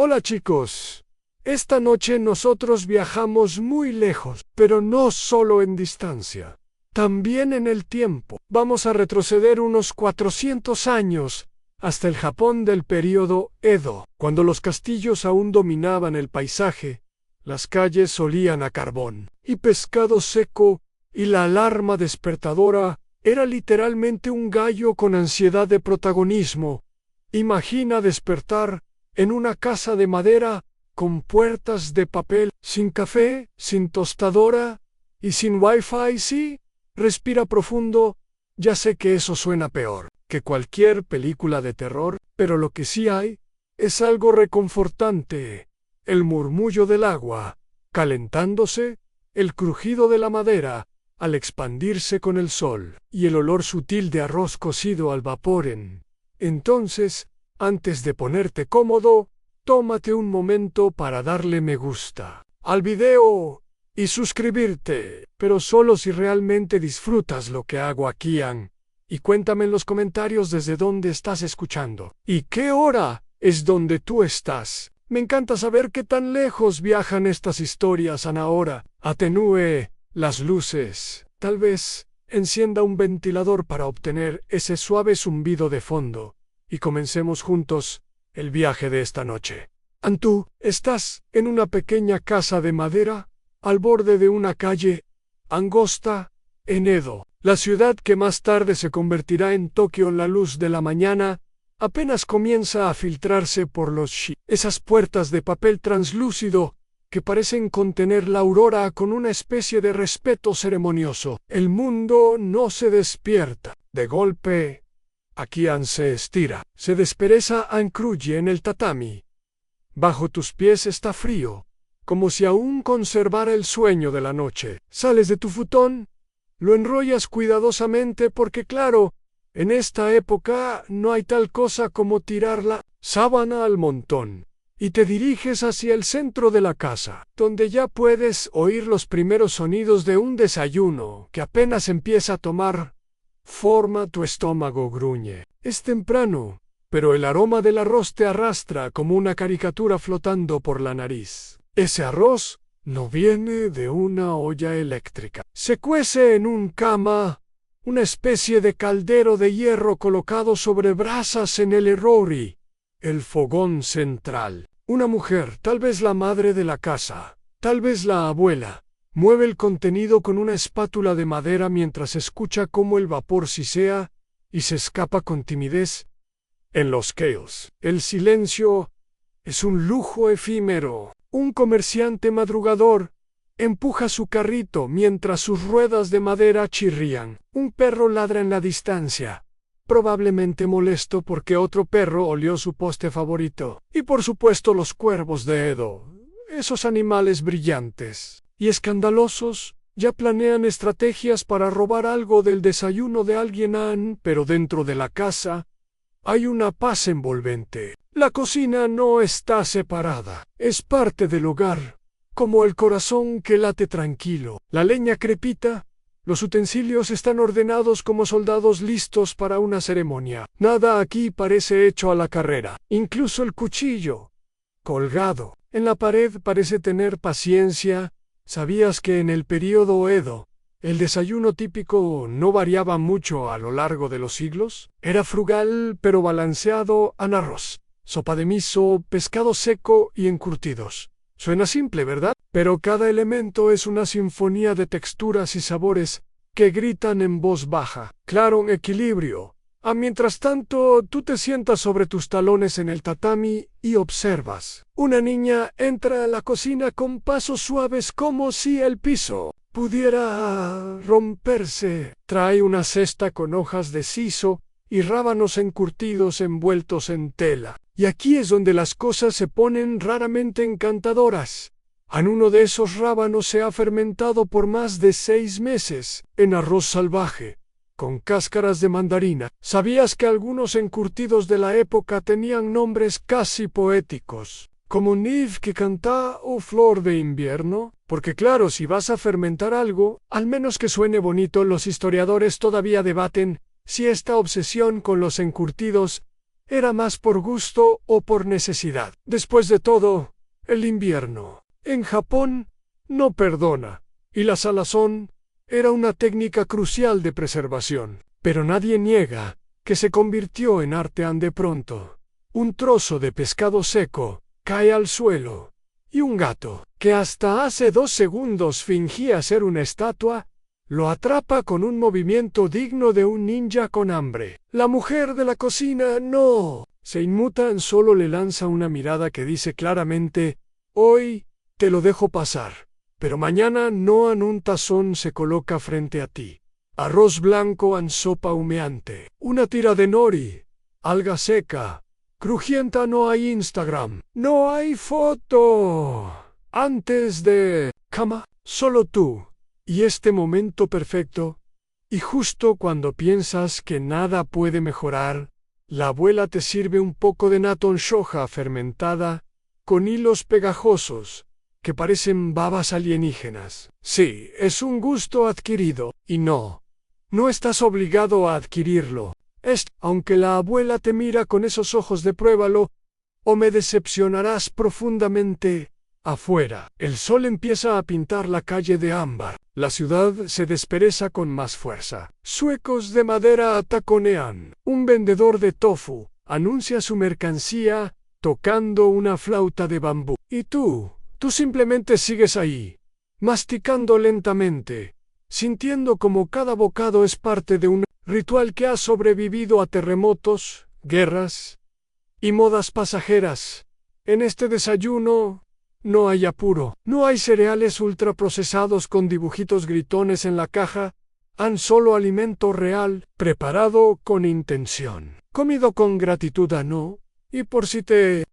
Hola chicos. Esta noche nosotros viajamos muy lejos, pero no solo en distancia, también en el tiempo. Vamos a retroceder unos 400 años hasta el Japón del período Edo, cuando los castillos aún dominaban el paisaje, las calles olían a carbón y pescado seco, y la alarma despertadora era literalmente un gallo con ansiedad de protagonismo. Imagina despertar en una casa de madera, con puertas de papel, sin café, sin tostadora y sin wifi. Sí, respira profundo. Ya sé que eso suena peor que cualquier película de terror, pero lo que sí hay es algo reconfortante. El murmullo del agua calentándose, el crujido de la madera al expandirse con el sol, y el olor sutil de arroz cocido al vapor. Entonces, antes de ponerte cómodo, tómate un momento para darle me gusta al video y suscribirte, pero solo si realmente disfrutas lo que hago aquí. Y cuéntame en los comentarios desde dónde estás escuchando y qué hora es donde tú estás. Me encanta saber qué tan lejos viajan estas historias. Ahora, atenúe las luces. Tal vez encienda un ventilador para obtener ese suave zumbido de fondo. Y comencemos juntos el viaje de esta noche. Tú estás en una pequeña casa de madera, al borde de una calle angosta, en Edo, la ciudad que más tarde se convertirá en Tokio. La luz de la mañana apenas comienza a filtrarse por los esas puertas de papel translúcido que parecen contener la aurora con una especie de respeto ceremonioso. El mundo no se despierta. De golpe, aquí se estira, se despereza, cruye en el tatami. Bajo tus pies está frío, como si aún conservara el sueño de la noche. Sales de tu futón, lo enrollas cuidadosamente porque claro, en esta época no hay tal cosa como tirar la sábana al montón, y te diriges hacia el centro de la casa, donde ya puedes oír los primeros sonidos de un desayuno que apenas empieza a tomar forma. Tu estómago gruñe. Es temprano, pero el aroma del arroz te arrastra como una caricatura flotando por la nariz. Ese arroz no viene de una olla eléctrica. Se cuece en un kama, una especie de caldero de hierro colocado sobre brasas en el erori, el fogón central. Una mujer, tal vez la madre de la casa, tal vez la abuela, mueve el contenido con una espátula de madera mientras escucha cómo el vapor sisea y se escapa con timidez. En los keos, el silencio es un lujo efímero. Un comerciante madrugador empuja su carrito mientras sus ruedas de madera chirrían. Un perro ladra en la distancia, probablemente molesto porque otro perro olió su poste favorito. Y por supuesto los cuervos de Edo, esos animales brillantes y escandalosos, ya planean estrategias para robar algo del desayuno de alguien. Pero dentro de la casa hay una paz envolvente. La cocina no está separada, es parte del hogar, como el corazón que late tranquilo. La leña crepita, los utensilios están ordenados como soldados listos para una ceremonia. Nada aquí parece hecho a la carrera, incluso el cuchillo, colgado en la pared, parece tener paciencia. ¿Sabías que en el período Edo, el desayuno típico no variaba mucho a lo largo de los siglos? Era frugal pero balanceado en arroz, sopa de miso, pescado seco y encurtidos. Suena simple, ¿verdad? Pero cada elemento es una sinfonía de texturas y sabores que gritan en voz baja. Claro, un equilibrio. Mientras tanto, tú te sientas sobre tus talones en el tatami y observas. Una niña entra a la cocina con pasos suaves como si el piso pudiera romperse. Trae una cesta con hojas de siso y rábanos encurtidos envueltos en tela. Y aquí es donde las cosas se ponen raramente encantadoras. Uno de esos rábanos se ha fermentado por más de 6 meses en arroz salvaje, con cáscaras de mandarina. ¿Sabías que algunos encurtidos de la época tenían nombres casi poéticos, como Nieve que canta o Flor de invierno? Porque claro, si vas a fermentar algo, al menos que suene bonito. Los historiadores todavía debaten si esta obsesión con los encurtidos era más por gusto o por necesidad. Después de todo, el invierno en Japón no perdona, y la salazón era una técnica crucial de preservación. Pero nadie niega que se convirtió en arte de pronto. Un trozo de pescado seco cae al suelo, y un gato, que hasta hace 2 segundos fingía ser una estatua, lo atrapa con un movimiento digno de un ninja con hambre. La mujer de la cocina no se inmuta, solo le lanza una mirada que dice claramente: hoy te lo dejo pasar, pero mañana no. En un tazón se coloca frente a ti arroz blanco en sopa humeante, una tira de nori, alga seca, crujienta. No hay Instagram, no hay foto antes de cama, solo tú y este momento perfecto. Y justo cuando piensas que nada puede mejorar, la abuela te sirve un poco de natón soja fermentada con hilos pegajosos que parecen babas alienígenas. Sí, es un gusto adquirido, y no estás obligado a adquirirlo. Aunque la abuela te mira con esos ojos de pruébalo, o me decepcionarás profundamente. Afuera, el sol empieza a pintar la calle de ámbar. La ciudad se despereza con más fuerza. Suecos de madera taconean. Un vendedor de tofu anuncia su mercancía tocando una flauta de bambú. Y tú simplemente sigues ahí, masticando lentamente, sintiendo como cada bocado es parte de un ritual que ha sobrevivido a terremotos, guerras y modas pasajeras. En este desayuno no hay apuro, no hay cereales ultraprocesados con dibujitos gritones en la caja, solo alimento real, preparado con intención, comido con gratitud no. Y por si te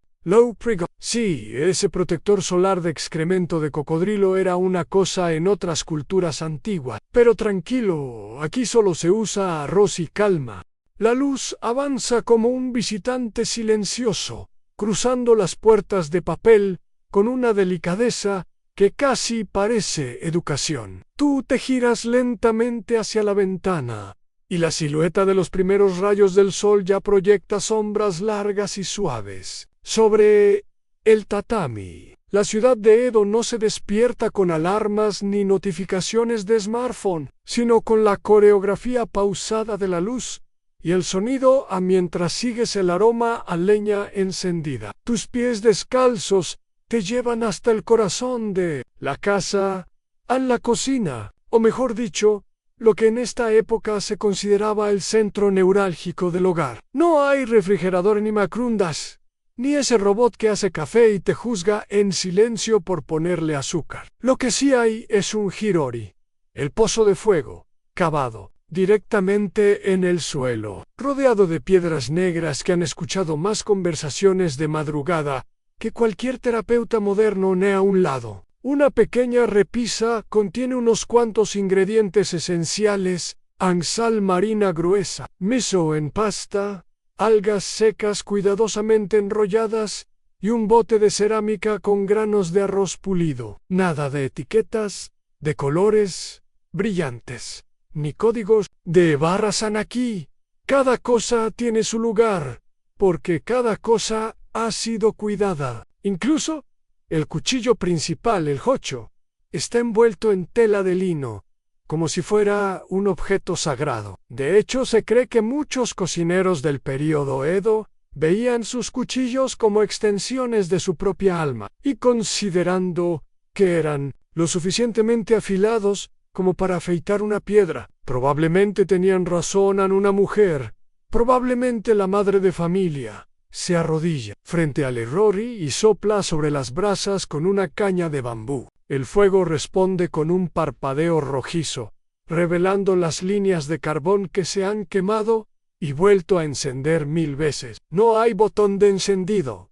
sí, ese protector solar de excremento de cocodrilo era una cosa en otras culturas antiguas. Pero tranquilo, aquí solo se usa arroz y calma. La luz avanza como un visitante silencioso, cruzando las puertas de papel con una delicadeza que casi parece educación. Tú te giras lentamente hacia la ventana, y la silueta de los primeros rayos del sol ya proyecta sombras largas y suaves sobre el tatami. La ciudad de Edo no se despierta con alarmas ni notificaciones de smartphone, sino con la coreografía pausada de la luz y el sonido mientras sigues el aroma a leña encendida. Tus pies descalzos te llevan hasta el corazón de la casa, a la cocina, o mejor dicho, lo que en esta época se consideraba el centro neurálgico del hogar. No hay refrigerador ni microondas, ni ese robot que hace café y te juzga en silencio por ponerle azúcar. Lo que sí hay es un hirori, el pozo de fuego, cavado directamente en el suelo, rodeado de piedras negras que han escuchado más conversaciones de madrugada que cualquier terapeuta moderno a un lado. Una pequeña repisa contiene unos cuantos ingredientes esenciales: sal marina gruesa, miso en pasta, algas secas cuidadosamente enrolladas y un bote de cerámica con granos de arroz pulido. Nada de etiquetas, de colores brillantes, ni códigos de barras aquí. Cada cosa tiene su lugar, porque cada cosa ha sido cuidada. Incluso el cuchillo principal, el hocho, está envuelto en tela de lino, como si fuera un objeto sagrado. De hecho, se cree que muchos cocineros del período Edo veían sus cuchillos como extensiones de su propia alma, y considerando que eran lo suficientemente afilados como para afeitar una piedra, probablemente tenían razón. Una mujer, probablemente la madre de familia, se arrodilla frente al errori y sopla sobre las brasas con una caña de bambú. El fuego responde con un parpadeo rojizo, revelando las líneas de carbón que se han quemado y vuelto a encender 1000 veces. No hay botón de encendido.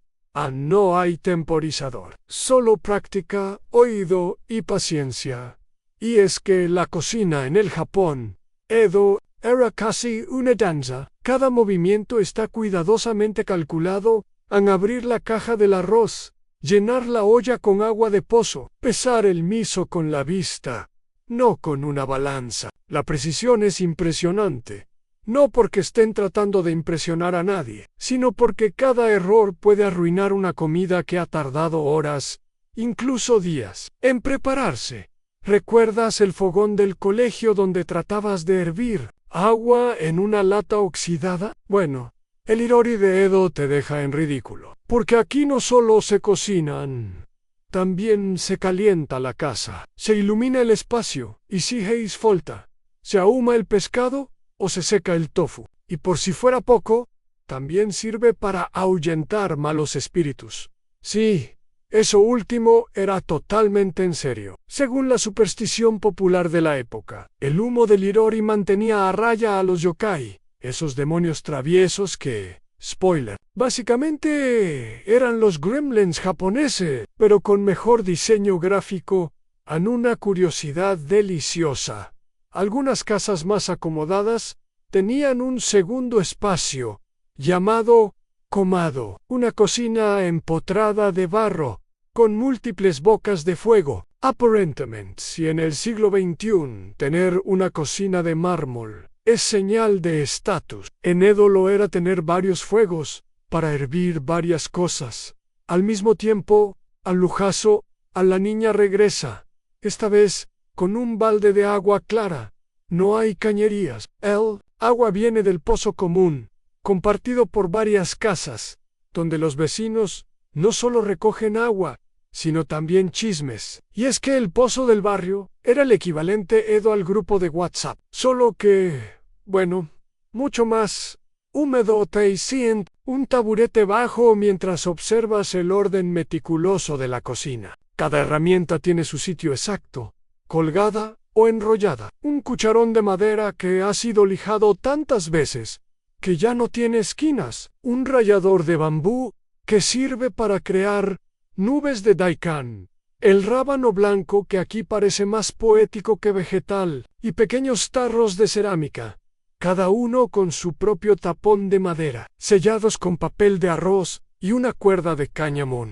No hay temporizador. Solo práctica, oído y paciencia. Y es que la cocina en el Japón Edo era casi una danza. Cada movimiento está cuidadosamente calculado. Abrir la caja del arroz, llenar la olla con agua de pozo, pesar el miso con la vista, no con una balanza. La precisión es impresionante. No porque estén tratando de impresionar a nadie, sino porque cada error puede arruinar una comida que ha tardado horas, incluso días, en prepararse. ¿Recuerdas el fogón del colegio donde tratabas de hervir agua en una lata oxidada? Bueno, el Irori de Edo te deja en ridículo, porque aquí no solo se cocinan, también se calienta la casa, se ilumina el espacio, y si hace falta, se ahuma el pescado o se seca el tofu. Y por si fuera poco, también sirve para ahuyentar malos espíritus. Sí, eso último era totalmente en serio. Según la superstición popular de la época, el humo del Irori mantenía a raya a los yokai, esos demonios traviesos que, spoiler, básicamente eran los gremlins japoneses, pero con mejor diseño gráfico, en una curiosidad deliciosa. Algunas casas más acomodadas tenían un segundo espacio, llamado komado, una cocina empotrada de barro, con múltiples bocas de fuego. Aparentemente, si en el siglo XXI tener una cocina de mármol es señal de estatus, en Edo lo era tener varios fuegos para hervir varias cosas. Al mismo tiempo, al lujazo, a la niña regresa, esta vez con un balde de agua clara. No hay cañerías. El agua viene del pozo común, compartido por varias casas, donde los vecinos no solo recogen agua, sino también chismes. Y es que el pozo del barrio era el equivalente Edo al grupo de WhatsApp, solo que, bueno, mucho más húmedo. Te sientas un taburete bajo mientras observas el orden meticuloso de la cocina. Cada herramienta tiene su sitio exacto, colgada o enrollada. Un cucharón de madera que ha sido lijado tantas veces que ya no tiene esquinas. Un rallador de bambú que sirve para crear nubes de daikon. El rábano blanco que aquí parece más poético que vegetal. Y pequeños tarros de cerámica, cada uno con su propio tapón de madera, sellados con papel de arroz y una cuerda de cáñamo.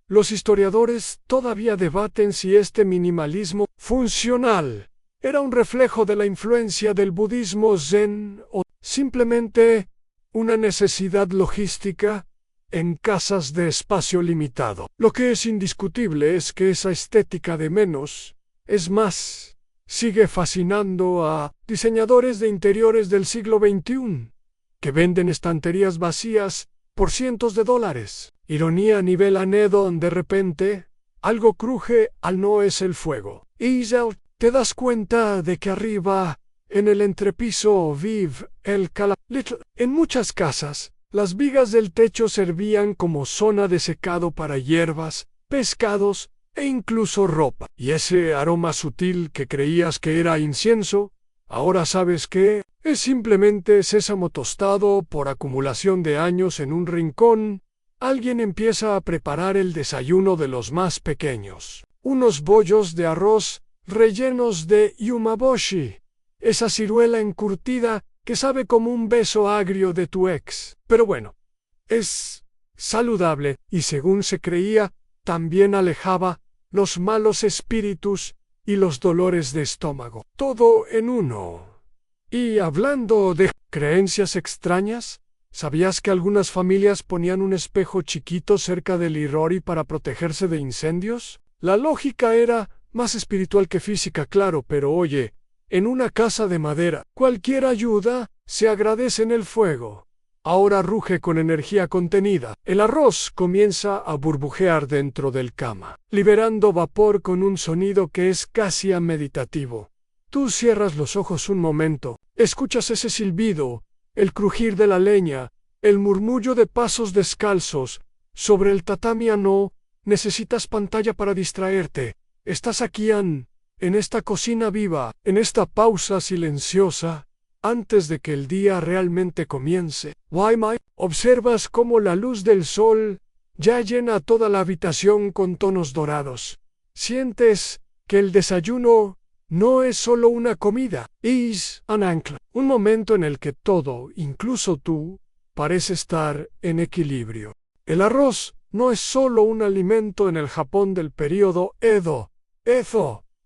Los historiadores todavía debaten si este minimalismo funcional era un reflejo de la influencia del budismo zen o simplemente una necesidad logística en casas de espacio limitado. Lo que es indiscutible es que esa estética de menos es más sigue fascinando a diseñadores de interiores del siglo XXI, que venden estanterías vacías por cientos de dólares. Ironía a nivel Edo, de repente, algo cruje al no es el fuego. Isel, te das cuenta de que arriba, en el entrepiso, vive el little. En muchas casas, las vigas del techo servían como zona de secado para hierbas, pescados e incluso ropa. Y ese aroma sutil que creías que era incienso, ahora sabes que es simplemente sésamo tostado por acumulación de años en un rincón. Alguien empieza a preparar el desayuno de los más pequeños. Unos bollos de arroz rellenos de yumaboshi, esa ciruela encurtida que sabe como un beso agrio de tu ex. Pero bueno, es saludable y según se creía, también alejaba los malos espíritus y los dolores de estómago. Todo en uno. Y hablando de creencias extrañas, ¿sabías que algunas familias ponían un espejo chiquito cerca del Irori para protegerse de incendios? La lógica era más espiritual que física, claro, pero oye, en una casa de madera, cualquier ayuda se agradece en el fuego. Ahora ruge con energía contenida. El arroz comienza a burbujear dentro del cama, liberando vapor con un sonido que es casi meditativo. Tú cierras los ojos un momento, escuchas ese silbido, el crujir de la leña, el murmullo de pasos descalzos sobre el tatami. No necesitas pantalla para distraerte. Estás aquí en esta cocina viva, en esta pausa silenciosa, antes de que el día realmente comience. Observas cómo la luz del sol ya llena toda la habitación con tonos dorados. Sientes que el desayuno no es solo una comida, es un ancla, un momento en el que todo, incluso tú, parece estar en equilibrio. El arroz no es solo un alimento en el Japón del período Edo.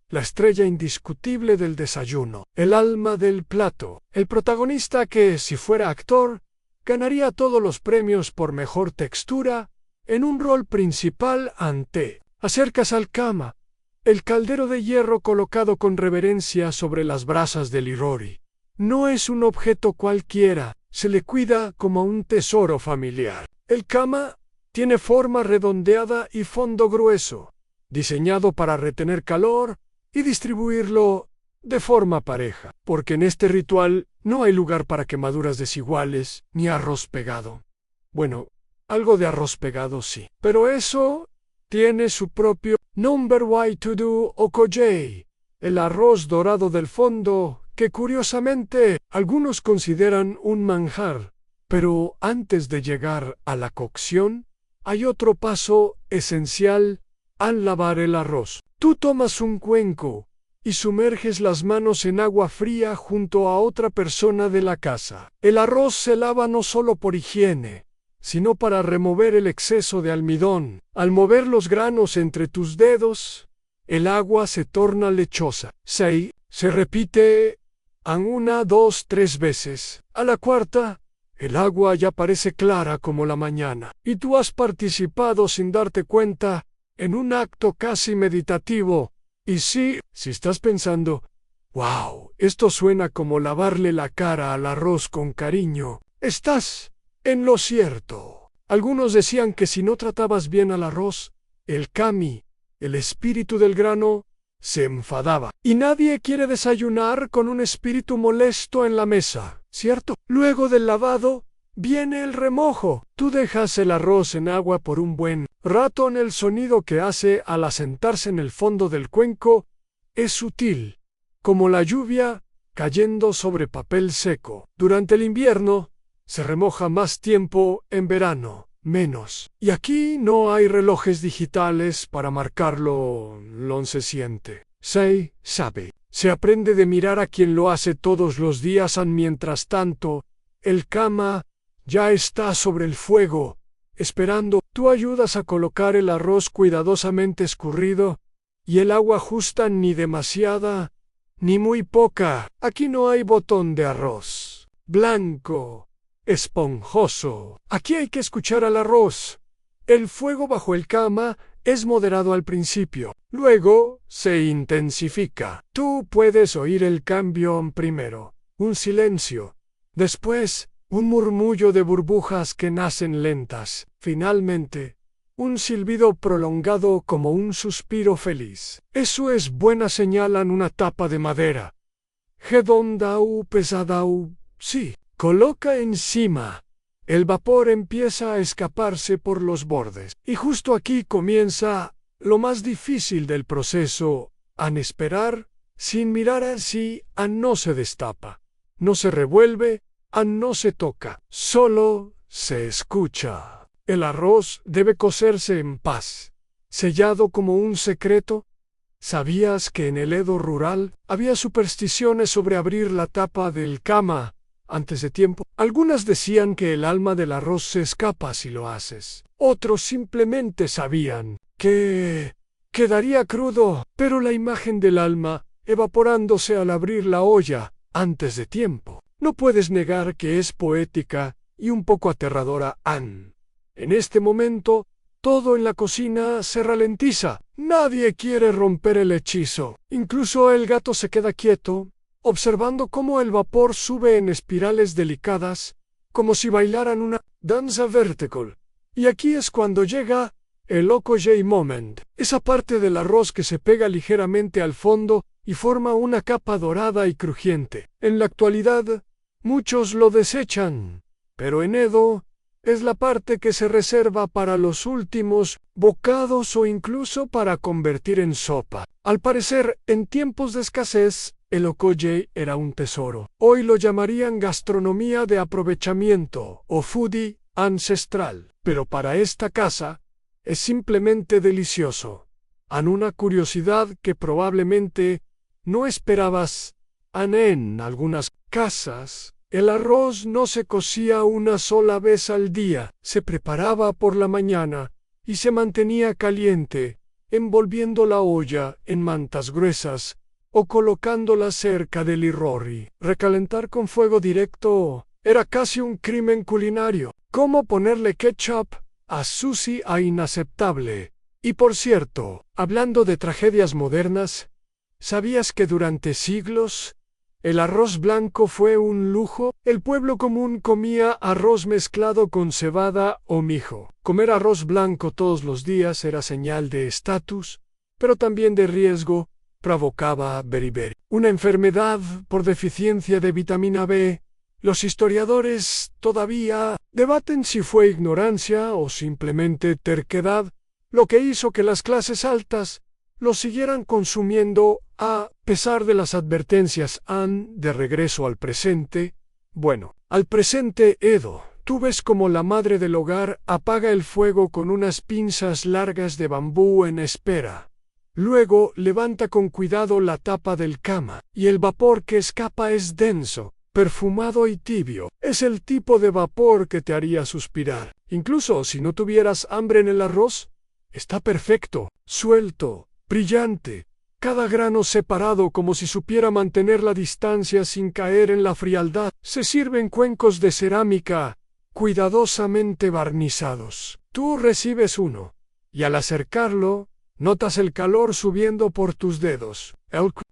la estrella indiscutible del desayuno, el alma del plato, el protagonista que, si fuera actor, ganaría todos los premios por mejor textura, en un rol principal ante. Acercas al cama, el caldero de hierro colocado con reverencia sobre las brasas del Irori. No es un objeto cualquiera, se le cuida como un tesoro familiar. El kama tiene forma redondeada y fondo grueso, diseñado para retener calor y distribuirlo de forma pareja, porque en este ritual no hay lugar para quemaduras desiguales ni arroz pegado. Bueno, algo de arroz pegado sí, pero eso tiene su propio number way to do okojei, el arroz dorado del fondo, que curiosamente algunos consideran un manjar. Pero antes de llegar a la cocción, hay otro paso esencial al lavar el arroz. Tú tomas un cuenco y sumerges las manos en agua fría junto a otra persona de la casa. El arroz se lava no solo por higiene, sino para remover el exceso de almidón. Al mover los granos entre tus dedos, el agua se torna lechosa. Se repite 1, 2, 3 veces. A la cuarta, el agua ya parece clara como la mañana, y tú has participado sin darte cuenta en un acto casi meditativo. Y si estás pensando, wow, esto suena como lavarle la cara al arroz con cariño, estás en lo cierto. Algunos decían que si no tratabas bien al arroz, el kami, el espíritu del grano, se enfadaba. Y nadie quiere desayunar con un espíritu molesto en la mesa, ¿cierto? Luego del lavado, viene el remojo. Tú dejas el arroz en agua por un buen rato. El sonido que hace al asentarse en el fondo del cuenco es sutil, como la lluvia cayendo sobre papel seco. Durante el invierno, se remoja más tiempo, en verano menos. Y aquí no hay relojes digitales para marcarlo, se siente. Se sabe. Se aprende de mirar a quien lo hace todos los días. Mientras tanto, el kama ya está sobre el fuego, esperando. Tú ayudas a colocar el arroz cuidadosamente escurrido, y el agua justa, ni demasiada, ni muy poca. Aquí no hay botón de arroz blanco, esponjoso. Aquí hay que escuchar al arroz. El fuego bajo el kama es moderado al principio, luego se intensifica. Tú puedes oír el cambio primero, un silencio, después un murmullo de burbujas que nacen lentas, finalmente un silbido prolongado como un suspiro feliz. Eso es buena señal en una tapa de madera. Gedondau pesadau, sí. Coloca encima. El vapor empieza a escaparse por los bordes. Y justo aquí comienza lo más difícil del proceso. An esperar, sin mirar así, no se destapa. No se revuelve, no se toca. Solo se escucha. El arroz debe cocerse en paz, sellado como un secreto. ¿Sabías que en el Edo rural había supersticiones sobre abrir la tapa del kama antes de tiempo? Algunas decían que el alma del arroz se escapa si lo haces. Otros simplemente sabían que quedaría crudo, pero la imagen del alma evaporándose al abrir la olla antes de tiempo. No puedes negar que es poética y un poco aterradora. En este momento, todo en la cocina se ralentiza. Nadie quiere romper el hechizo. Incluso el gato se queda quieto, observando cómo el vapor sube en espirales delicadas, como si bailaran una danza vertical. Y aquí es cuando llega el okojei moment, esa parte del arroz que se pega ligeramente al fondo y forma una capa dorada y crujiente. En la actualidad, muchos lo desechan, pero en Edo es la parte que se reserva para los últimos bocados o incluso para convertir en sopa. Al parecer, en tiempos de escasez, el okojei era un tesoro. Hoy lo llamarían gastronomía de aprovechamiento o foodie ancestral. Pero para esta casa es simplemente delicioso. Una curiosidad que probablemente no esperabas. En algunas casas, el arroz no se cocía una sola vez al día. Se preparaba por la mañana y se mantenía caliente envolviendo la olla en mantas gruesas o colocándola cerca del irrori. Recalentar con fuego directo era casi un crimen culinario. ¿Cómo ponerle ketchup a sushi a inaceptable? Y por cierto, hablando de tragedias modernas, ¿sabías que durante siglos el arroz blanco fue un lujo? El pueblo común comía arroz mezclado con cebada o mijo. Comer arroz blanco todos los días era señal de estatus, pero también de riesgo. Provocaba beriberi, una enfermedad por deficiencia de vitamina B. Los historiadores todavía debaten si fue ignorancia o simplemente terquedad lo que hizo que las clases altas lo siguieran consumiendo a pesar de las advertencias. De regreso al presente. Bueno, al presente Edo. Tú ves como la madre del hogar apaga el fuego con unas pinzas largas de bambú en espera. Luego levanta con cuidado la tapa del cama, y el vapor que escapa es denso, perfumado y tibio. Es el tipo de vapor que te haría suspirar. Incluso si no tuvieras hambre en el arroz, está perfecto, suelto, brillante, cada grano separado como si supiera mantener la distancia sin caer en la frialdad. Se sirven cuencos de cerámica, cuidadosamente barnizados. Tú recibes uno, y al acercarlo, notas el calor subiendo por tus dedos.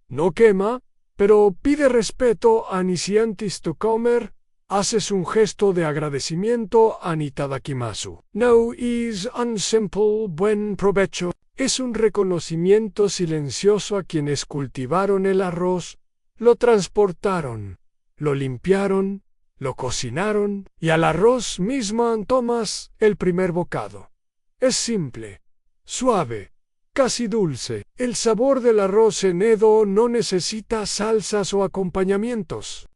No quema, pero pide respeto a Nisiantis to comer. Haces un gesto de agradecimiento a Nitadakimasu. No is unsimple. Buen provecho. Es un reconocimiento silencioso a quienes cultivaron el arroz, lo transportaron, lo limpiaron, lo cocinaron, y al arroz mismo tomas el primer bocado. Es simple, suave, casi dulce. El sabor del arroz en Edo no necesita salsas o acompañamientos.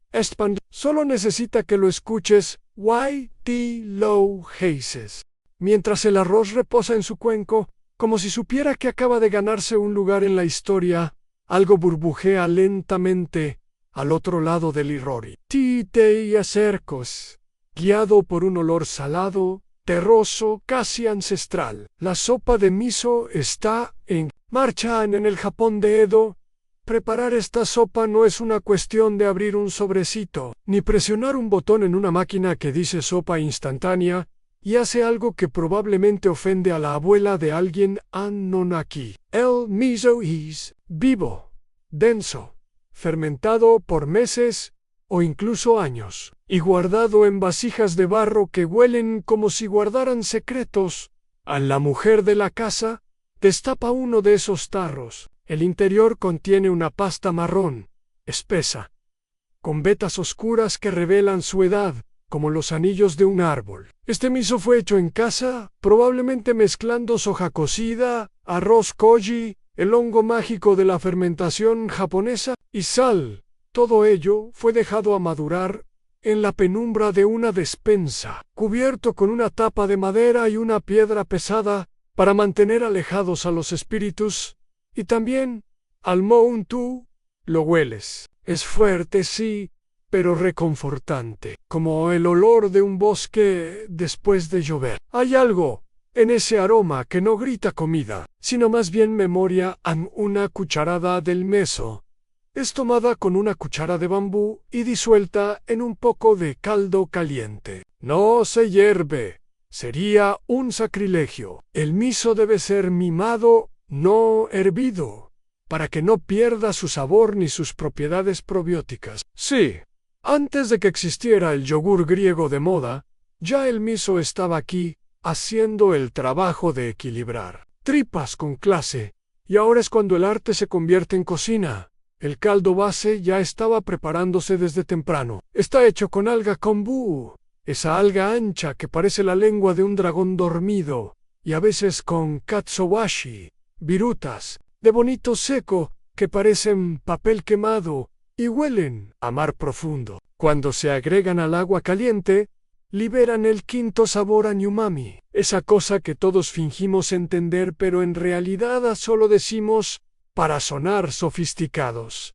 Solo necesita que lo escuches. Y.T. Low Heises. Mientras el arroz reposa en su cuenco, como si supiera que acaba de ganarse un lugar en la historia, algo burbujea lentamente al otro lado del irrori. Te acercos, guiado por un olor salado, terroso, casi ancestral. La sopa de miso está en marcha en el Japón de Edo. Preparar esta sopa no es una cuestión de abrir un sobrecito, ni presionar un botón en una máquina que dice sopa instantánea y hace algo que probablemente ofende a la abuela de alguien Anunnaki. El miso es vivo, denso, fermentado por meses o incluso años, y guardado en vasijas de barro que huelen como si guardaran secretos. A la mujer de la casa destapa uno de esos tarros. El interior contiene una pasta marrón, espesa, con vetas oscuras que revelan su edad, como los anillos de un árbol. Este miso fue hecho en casa, probablemente mezclando soja cocida, arroz koji, el hongo mágico de la fermentación japonesa, y sal. Todo ello fue dejado a madurar en la penumbra de una despensa, cubierto con una tapa de madera y una piedra pesada para mantener alejados a los espíritus. Y también, al Mountu, lo hueles. Es fuerte, sí, pero reconfortante, como el olor de un bosque después de llover. Hay algo en ese aroma que no grita comida, sino más bien memoria. Una cucharada del meso es tomada con una cuchara de bambú y disuelta en un poco de caldo caliente. No se hierve. Sería un sacrilegio. El miso debe ser mimado, no hervido, para que no pierda su sabor ni sus propiedades probióticas. Sí, antes de que existiera el yogur griego de moda, ya el miso estaba aquí, haciendo el trabajo de equilibrar tripas con clase, y ahora es cuando el arte se convierte en cocina. El caldo base ya estaba preparándose desde temprano. Está hecho con alga kombu, esa alga ancha que parece la lengua de un dragón dormido, y a veces con katsuobushi, virutas, de bonito seco, que parecen papel quemado y huelen a mar profundo. Cuando se agregan al agua caliente, liberan el quinto sabor a umami, esa cosa que todos fingimos entender pero en realidad solo decimos para sonar sofisticados.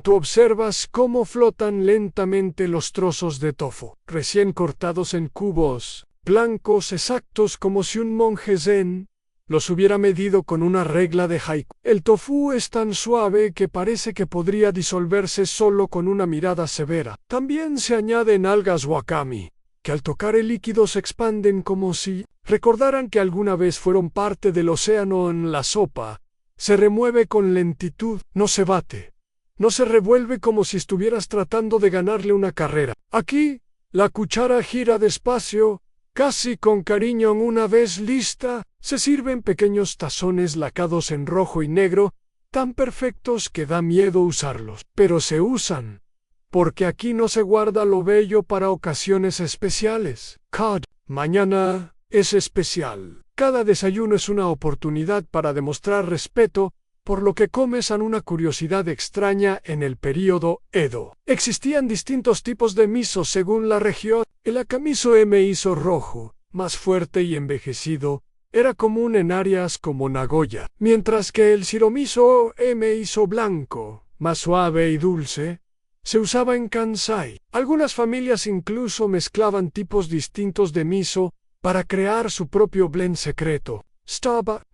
Tú observas cómo flotan lentamente los trozos de tofu, recién cortados en cubos, blancos exactos como si un monje zen los hubiera medido con una regla de haiku. El tofu es tan suave que parece que podría disolverse solo con una mirada severa. También se añaden algas wakame, que al tocar el líquido se expanden como si recordaran que alguna vez fueron parte del océano en la sopa. Se remueve con lentitud, no se bate. No se revuelve como si estuvieras tratando de ganarle una carrera. Aquí, la cuchara gira despacio, casi con cariño. Una vez lista, se sirven pequeños tazones lacados en rojo y negro, tan perfectos que da miedo usarlos. Pero se usan, porque aquí no se guarda lo bello para ocasiones especiales. Mañana es especial. Cada desayuno es una oportunidad para demostrar respeto por lo que comes. En una curiosidad extraña en el período Edo. Existían distintos tipos de miso según la región. El akamiso miso rojo, más fuerte y envejecido, era común en áreas como Nagoya, mientras que el shiromiso miso blanco, más suave y dulce, se usaba en Kansai. Algunas familias incluso mezclaban tipos distintos de miso para crear su propio blend secreto.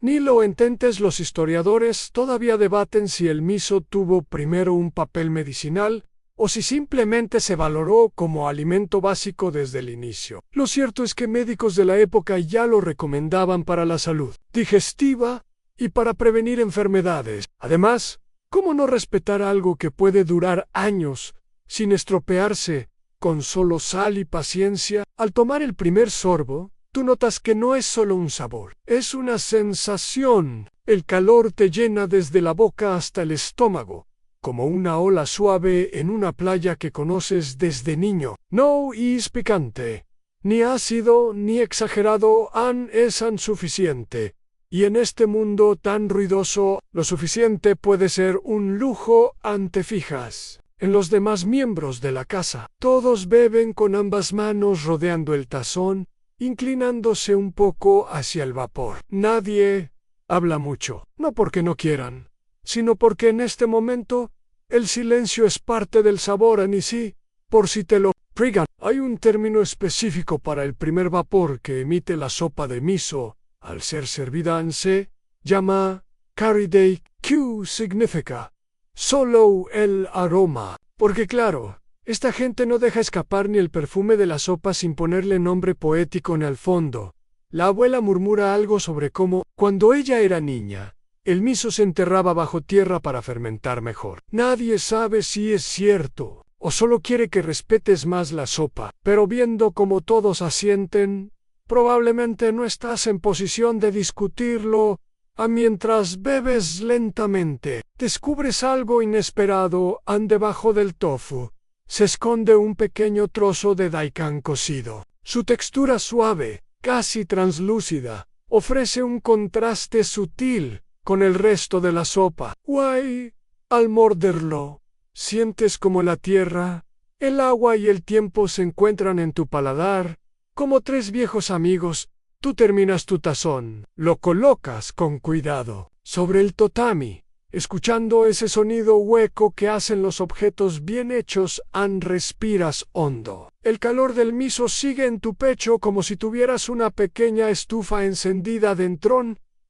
Ni lo intentes. Los historiadores todavía debaten si el miso tuvo primero un papel medicinal o si simplemente se valoró como alimento básico desde el inicio. Lo cierto es que médicos de la época ya lo recomendaban para la salud digestiva y para prevenir enfermedades. Además, ¿cómo no respetar algo que puede durar años sin estropearse con solo sal y paciencia? Al tomar el primer sorbo, tú notas que no es solo un sabor, es una sensación. El calor te llena desde la boca hasta el estómago, como una ola suave en una playa que conoces desde niño. No es picante, ni ácido, ni exagerado. Es suficiente. Y en este mundo tan ruidoso, lo suficiente puede ser un lujo. Te fijas en los demás miembros de la casa. Todos beben con ambas manos rodeando el tazón, inclinándose un poco hacia el vapor. Nadie habla mucho, no porque no quieran, sino porque en este momento el silencio es parte del sabor. Sí, por si te lo preguntan, hay un término específico para el primer vapor que emite la sopa de miso al ser servida. Se llama karidei. ¿Qué significa? Solo el aroma. Porque claro, esta gente no deja escapar ni el perfume de la sopa sin ponerle nombre poético en el fondo. La abuela murmura algo sobre cómo, cuando ella era niña, el miso se enterraba bajo tierra para fermentar mejor. Nadie sabe si es cierto, o solo quiere que respetes más la sopa. Pero viendo cómo todos asienten, probablemente no estás en posición de discutirlo. Mientras bebes lentamente, descubres algo inesperado. Debajo del tofu se esconde un pequeño trozo de daikon cocido. Su textura suave, casi translúcida, ofrece un contraste sutil con el resto de la sopa. Al morderlo, sientes como la tierra, el agua y el tiempo se encuentran en tu paladar, como tres viejos amigos. Tú terminas tu tazón, lo colocas con cuidado sobre el tatami, escuchando ese sonido hueco que hacen los objetos bien hechos. Respiras hondo. El calor del miso sigue en tu pecho como si tuvieras una pequeña estufa encendida dentro,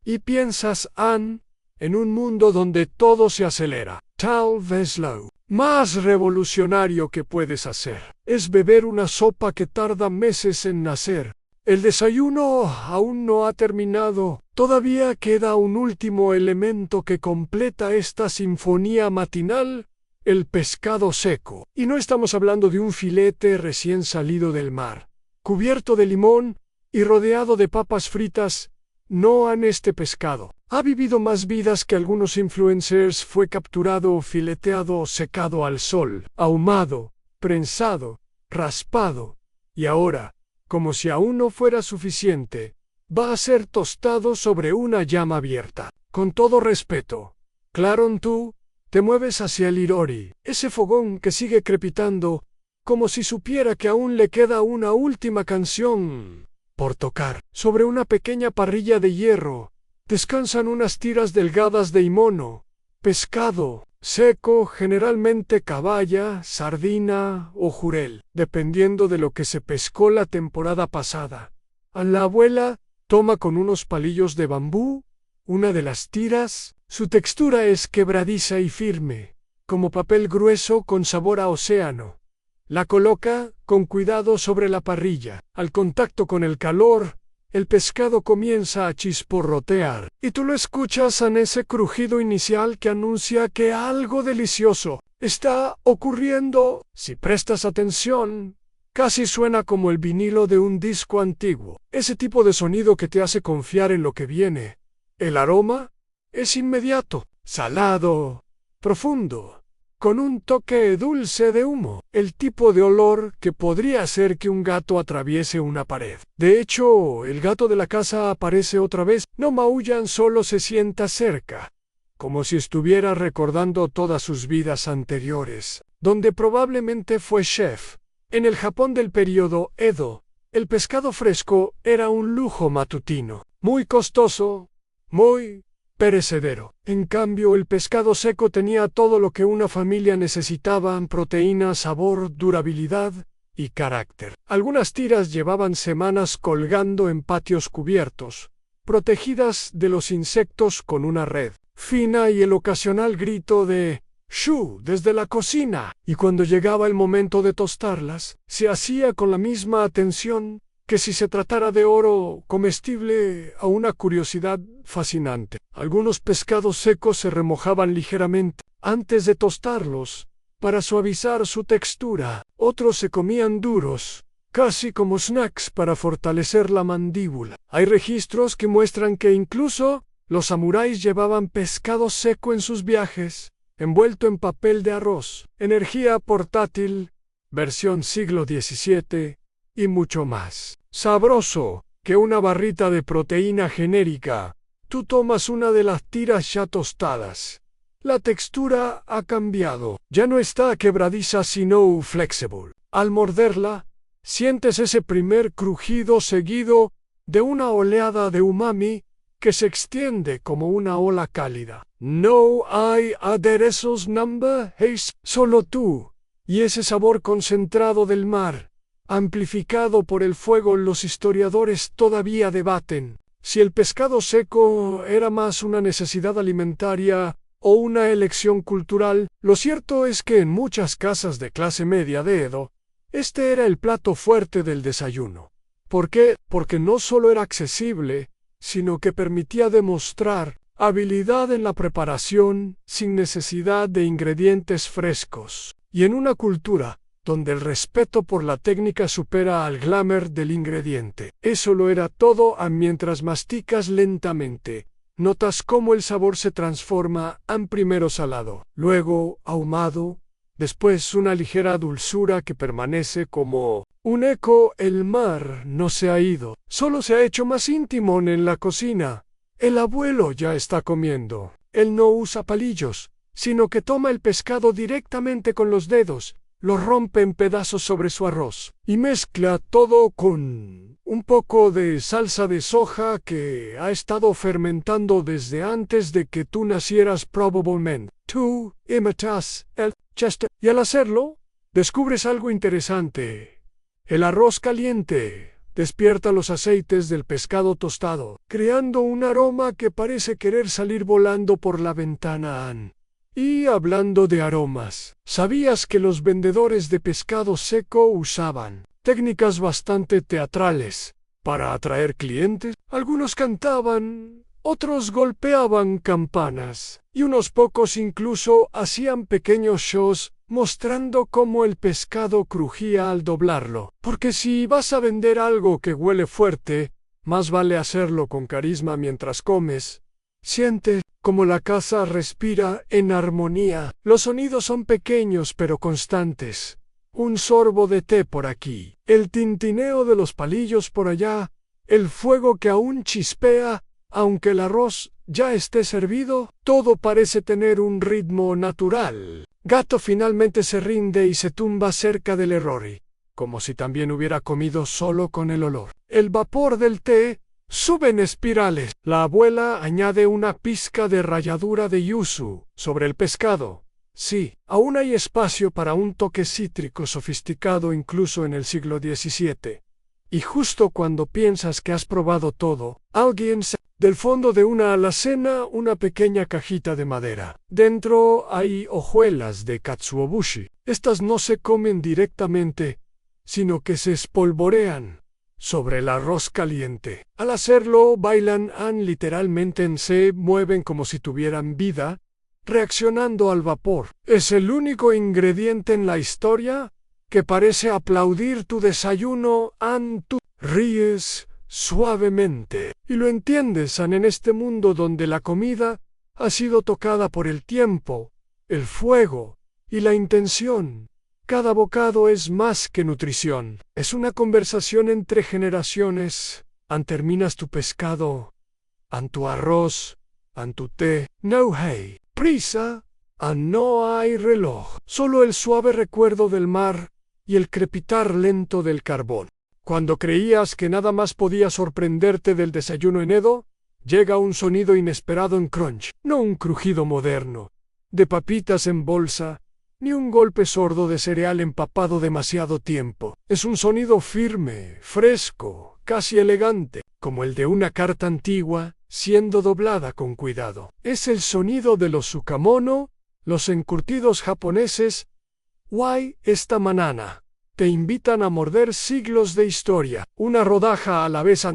y piensas, en un mundo donde todo se acelera. Tal vez lo más revolucionario que puedes hacer es beber una sopa que tarda meses en nacer. El desayuno aún no ha terminado. Todavía queda un último elemento que completa esta sinfonía matinal: el pescado seco. Y no estamos hablando de un filete recién salido del mar, cubierto de limón y rodeado de papas fritas. No. Este pescado ha vivido más vidas que algunos influencers. Fue capturado, fileteado, secado al sol, ahumado, prensado, raspado, y ahora, como si aún no fuera suficiente, va a ser tostado sobre una llama abierta. Con todo respeto, Claron, tú te mueves hacia el irori, ese fogón que sigue crepitando, como si supiera que aún le queda una última canción por tocar. Sobre una pequeña parrilla de hierro descansan unas tiras delgadas de imono, pescado seco, generalmente caballa, sardina o jurel, dependiendo de lo que se pescó la temporada pasada. A la abuela, Toma con unos palillos de bambú una de las tiras. Su textura es quebradiza y firme, como papel grueso con sabor a océano. La coloca con cuidado sobre la parrilla. Al contacto con el calor, el pescado comienza a chisporrotear, y tú lo escuchas en ese crujido inicial que anuncia que algo delicioso está ocurriendo. Si prestas atención, casi suena como el vinilo de un disco antiguo. Ese tipo de sonido que te hace confiar en lo que viene. El aroma es inmediato, salado, profundo, con un toque dulce de humo, el tipo de olor que podría hacer que un gato atraviese una pared. De hecho, el gato de la casa aparece otra vez. No maullan, solo se sienta cerca, como si estuviera recordando todas sus vidas anteriores, donde probablemente fue chef. En el Japón del período Edo, el pescado fresco era un lujo matutino, muy costoso, muy perecedero. En cambio, el pescado seco tenía todo lo que una familia necesitaba: proteína, sabor, durabilidad y carácter. Algunas tiras llevaban semanas colgando en patios cubiertos, protegidas de los insectos con una red fina y el ocasional grito de ¡shu! Desde la cocina. Y cuando llegaba el momento de tostarlas, se hacía con la misma atención que si se tratara de oro comestible, a una curiosidad fascinante. Algunos pescados secos se remojaban ligeramente antes de tostarlos para suavizar su textura. Otros se comían duros, casi como snacks para fortalecer la mandíbula. Hay registros que muestran que incluso los samuráis llevaban pescado seco en sus viajes, envuelto en papel de arroz. Energía portátil, versión siglo XVII y mucho más. Sabroso que una barrita de proteína genérica. Tú tomas una de las tiras ya tostadas. La textura ha cambiado. Ya no está quebradiza sino flexible. Al morderla, sientes ese primer crujido seguido de una oleada de umami que se extiende como una ola cálida. No hay aderezos number haze, solo tú y ese sabor concentrado del mar, amplificado por el fuego. Los historiadores todavía debaten si el pescado seco era más una necesidad alimentaria o una elección cultural. Lo cierto es que en muchas casas de clase media de Edo, este era el plato fuerte del desayuno. ¿Por qué? Porque no solo era accesible, sino que permitía demostrar habilidad en la preparación sin necesidad de ingredientes frescos. Y en una cultura donde el respeto por la técnica supera al glamour del ingrediente, eso lo era todo. Mientras masticas lentamente, notas cómo el sabor se transforma en primero salado, luego ahumado, después una ligera dulzura que permanece como un eco. El mar no se ha ido, solo se ha hecho más íntimo en la cocina. El abuelo ya está comiendo. Él no usa palillos, sino que toma el pescado directamente con los dedos, lo rompe en pedazos sobre su arroz y mezcla todo con un poco de salsa de soja que ha estado fermentando desde antes de que tú nacieras probablemente. Tú imitas el Chester y al hacerlo, descubres algo interesante. El arroz caliente despierta los aceites del pescado tostado, creando un aroma que parece querer salir volando por la ventana. Y hablando de aromas, ¿sabías que los vendedores de pescado seco usaban técnicas bastante teatrales para atraer clientes? Algunos cantaban, otros golpeaban campanas, y unos pocos incluso hacían pequeños shows mostrando cómo el pescado crujía al doblarlo. Porque si vas a vender algo que huele fuerte, más vale hacerlo con carisma mientras comes. Siente como la casa respira en armonía. Los sonidos son pequeños pero constantes. Un sorbo de té por aquí, el tintineo de los palillos por allá, el fuego que aún chispea, aunque el arroz ya esté servido. Todo parece tener un ritmo natural. Gato finalmente se rinde y se tumba cerca del Errori, como si también hubiera comido solo con el olor. El vapor del té sube en espirales. La abuela añade una pizca de ralladura de yuzu sobre el pescado. Sí, aún hay espacio para un toque cítrico sofisticado incluso en el siglo XVII. Y justo cuando piensas que has probado todo, alguien saca del fondo de una alacena una pequeña cajita de madera. Dentro hay hojuelas de katsuobushi. Estas no se comen directamente, sino que se espolvorean sobre el arroz caliente. Al hacerlo, bailan literalmente se mueven como si tuvieran vida, reaccionando al vapor. Es el único ingrediente en la historia que parece aplaudir tu desayuno. Tú ríes suavemente y lo entiendes en este mundo donde la comida ha sido tocada por el tiempo, el fuego y la intención. Cada bocado es más que nutrición. Es una conversación entre generaciones. Terminas tu pescado, tu arroz, tu té. No hay prisa, no hay reloj. Solo el suave recuerdo del mar y el crepitar lento del carbón. Cuando creías que nada más podía sorprenderte del desayuno en Edo, llega un sonido inesperado en Crunch. No un crujido moderno de papitas en bolsa, ni un golpe sordo de cereal empapado demasiado tiempo. Es un sonido firme, fresco, casi elegante, como el de una carta antigua siendo doblada con cuidado. Es el sonido de los tsukamono, los encurtidos japoneses. Esta manana te invitan a morder siglos de historia. Una rodaja a la vez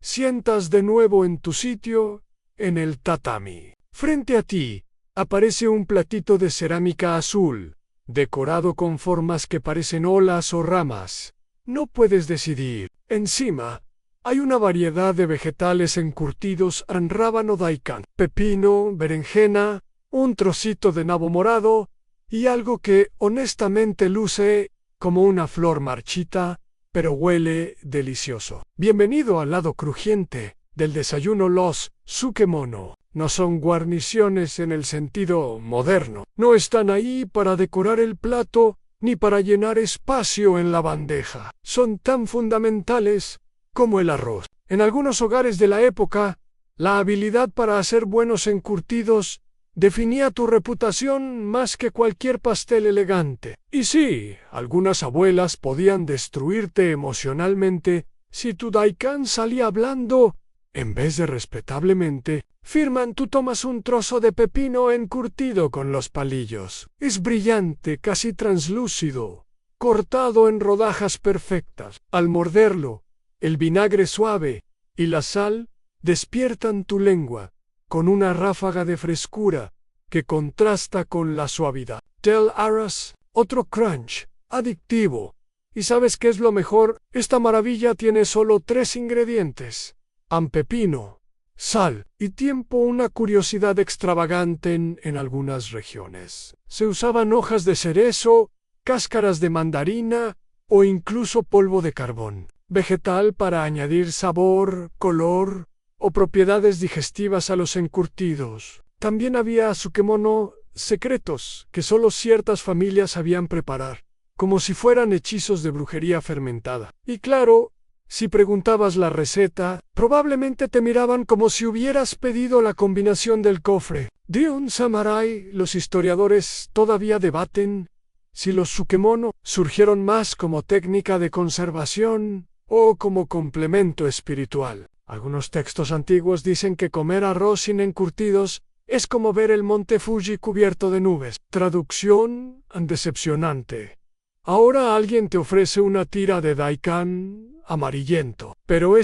sientas de nuevo en tu sitio, en el tatami. Frente a ti aparece un platito de cerámica azul, decorado con formas que parecen olas o ramas. No puedes decidir. Encima hay una variedad de vegetales encurtidos en rábano daikon, pepino, berenjena, un trocito de nabo morado y algo que honestamente luce como una flor marchita, pero huele delicioso. Bienvenido al lado crujiente del desayuno. Los tsukemono no son guarniciones en el sentido moderno. No están ahí para decorar el plato ni para llenar espacio en la bandeja. Son tan fundamentales como el arroz. En algunos hogares de la época, la habilidad para hacer buenos encurtidos definía tu reputación más que cualquier pastel elegante. Y sí, algunas abuelas podían destruirte emocionalmente si tu daikon salía blando. En vez de respetablemente, tú tomas un trozo de pepino encurtido con los palillos. Es brillante, casi translúcido, cortado en rodajas perfectas. Al morderlo, el vinagre suave y la sal despiertan tu lengua con una ráfaga de frescura que contrasta con la suavidad del arroz. Otro crunch adictivo. ¿Y sabes qué es lo mejor? Esta maravilla tiene solo 3 ingredientes: pepino, sal y tiempo. Una curiosidad extravagante en algunas regiones. Se usaban hojas de cerezo, cáscaras de mandarina o incluso polvo de carbón vegetal para añadir sabor, color o propiedades digestivas a los encurtidos. También había tsukemono secretos que solo ciertas familias sabían preparar, como si fueran hechizos de brujería fermentada. Y claro, si preguntabas la receta, probablemente te miraban como si hubieras pedido la combinación del cofre de un samurái. Los historiadores todavía debaten si los tsukemono surgieron más como técnica de conservación o como complemento espiritual. Algunos textos antiguos dicen que comer arroz sin encurtidos es como ver el monte Fuji cubierto de nubes. Traducción decepcionante. Ahora alguien te ofrece una tira de daikon amarillento, pero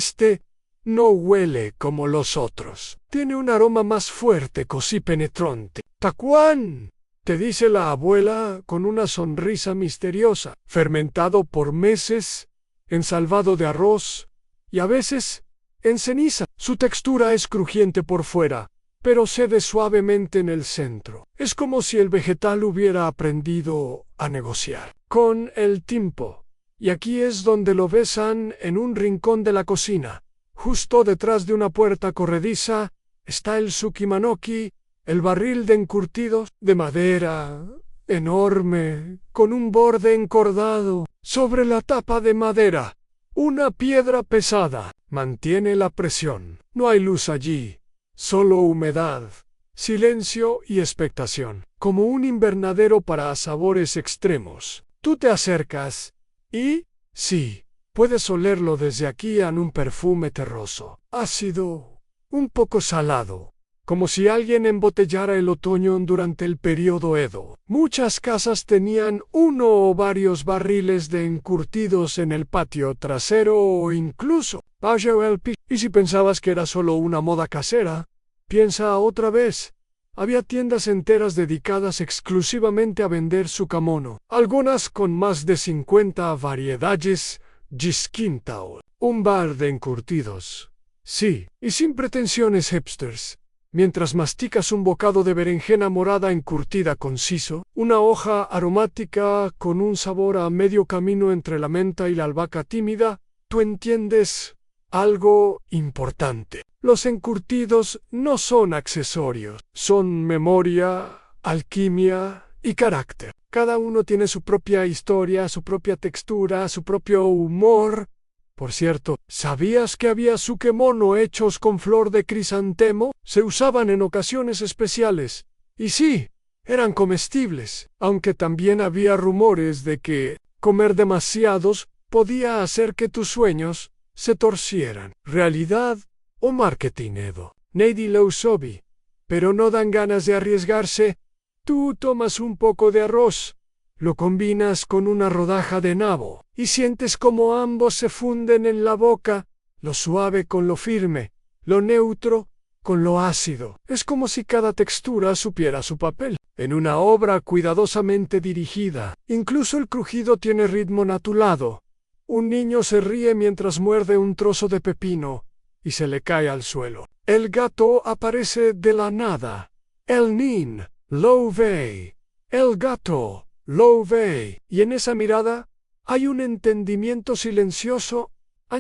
no huele como los otros. Tiene un aroma más fuerte, casi penetrante. ¡Takuan!, te dice la abuela con una sonrisa misteriosa. Fermentado por meses, ensalvado de arroz y a veces en ceniza. Su textura es crujiente por fuera, pero cede suavemente en el centro. Es como si el vegetal hubiera aprendido a negociar con el tiempo. Y aquí es donde lo besan, en un rincón de la cocina. Justo detrás de una puerta corrediza está el tsukimanoki, el barril de encurtidos de madera, enorme, con un borde encordado. Sobre la tapa de madera, una piedra pesada mantiene la presión. No hay luz allí, solo humedad, silencio y expectación. Como un invernadero para sabores extremos. Tú te acercas y, sí, Puedes olerlo desde aquí en un perfume terroso, ácido, un poco salado, como si alguien embotellara el otoño durante el periodo Edo. Muchas casas tenían uno o varios barriles de encurtidos en el patio trasero o incluso bajo el piso. Y si pensabas que era solo una moda casera, piensa otra vez. Había tiendas enteras dedicadas exclusivamente a vender sucamono, algunas con más de 50 variedades distintas. Un bar de encurtidos. Sí, y sin pretensiones hipsters. Mientras masticas un bocado de berenjena morada encurtida con siso, una hoja aromática con un sabor a medio camino entre la menta y la albahaca tímida, tú entiendes algo importante. Los encurtidos no son accesorios, son memoria, alquimia y carácter. Cada uno tiene su propia historia, su propia textura, su propio humor. Por cierto, ¿sabías que había sukemono hechos con flor de crisantemo? Se usaban en ocasiones especiales. Y sí, eran comestibles, aunque también había rumores de que comer demasiados podía hacer que tus sueños se torcieran. ¿Realidad o marketing, Edo? Nadie lo sabe, pero no dan ganas de arriesgarse. Tú tomas un poco de arroz, lo combinas con una rodaja de nabo y sientes como ambos se funden en la boca, lo suave con lo firme, lo neutro con lo ácido. Es como si cada textura supiera su papel. En una obra cuidadosamente dirigida, incluso el crujido tiene ritmo naturado. Un niño se ríe mientras muerde un trozo de pepino y se le cae al suelo. El gato aparece de la nada. El nin lo ve. El gato lo ve. Y en esa mirada hay un entendimiento silencioso.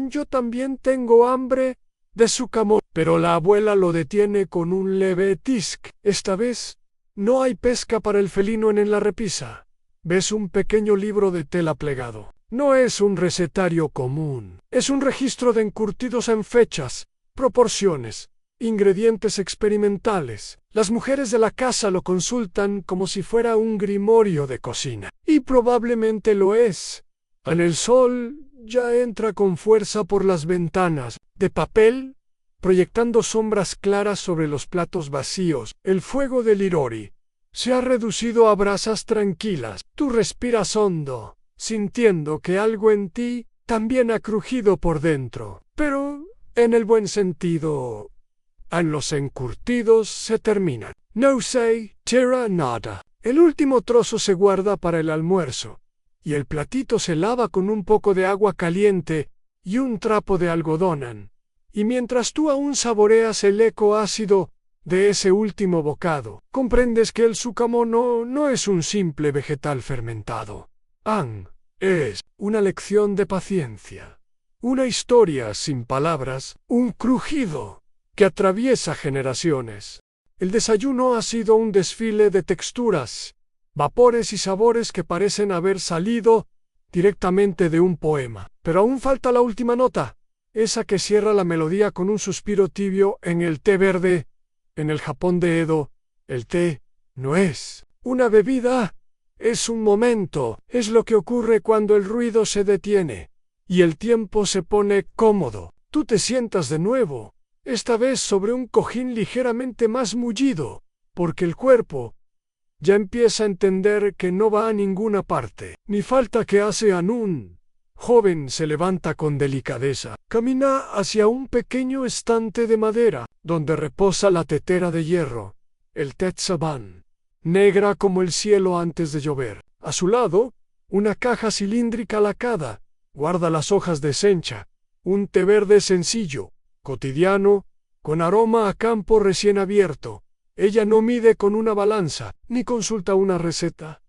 Yo también tengo hambre de sucamono. Pero la abuela lo detiene con un leve tisk. Esta vez no hay pesca para el felino en la repisa. Ves un pequeño libro de tela plegado. No es un recetario común. Es un registro de encurtidos en fechas, proporciones, ingredientes experimentales. Las mujeres de la casa lo consultan como si fuera un grimorio de cocina. Y probablemente lo es. En el sol ya entra con fuerza por las ventanas de papel, proyectando sombras claras sobre los platos vacíos. El fuego del irori se ha reducido a brasas tranquilas. Tú respiras hondo, sintiendo que algo en ti también ha crujido por dentro. Pero en el buen sentido. En los encurtidos se terminan. No se tira nada. El último trozo se guarda para el almuerzo, y el platito se lava con un poco de agua caliente y un trapo de algodón. Y mientras tú aún saboreas el eco ácido de ese último bocado, comprendes que el sucamono no es un simple vegetal fermentado. Es una lección de paciencia, una historia sin palabras, un crujido que atraviesa generaciones. El desayuno ha sido un desfile de texturas, vapores y sabores que parecen haber salido directamente de un poema. Pero aún falta la última nota, esa que cierra la melodía con un suspiro tibio en el té verde. En el Japón de Edo, el té no es una bebida, es un momento, es lo que ocurre cuando el ruido se detiene y el tiempo se pone cómodo. Tú te sientas de nuevo, esta vez sobre un cojín ligeramente más mullido, porque el cuerpo ya empieza a entender que no va a ninguna parte. Ni falta que hace un joven se levanta con delicadeza, camina hacia un pequeño estante de madera, donde reposa la tetera de hierro, el tetsuban, negra como el cielo antes de llover. A su lado, una caja cilíndrica lacada, guarda las hojas de sencha, un té verde sencillo, cotidiano, con aroma a campo recién abierto. Ella no mide con una balanza, ni consulta una receta.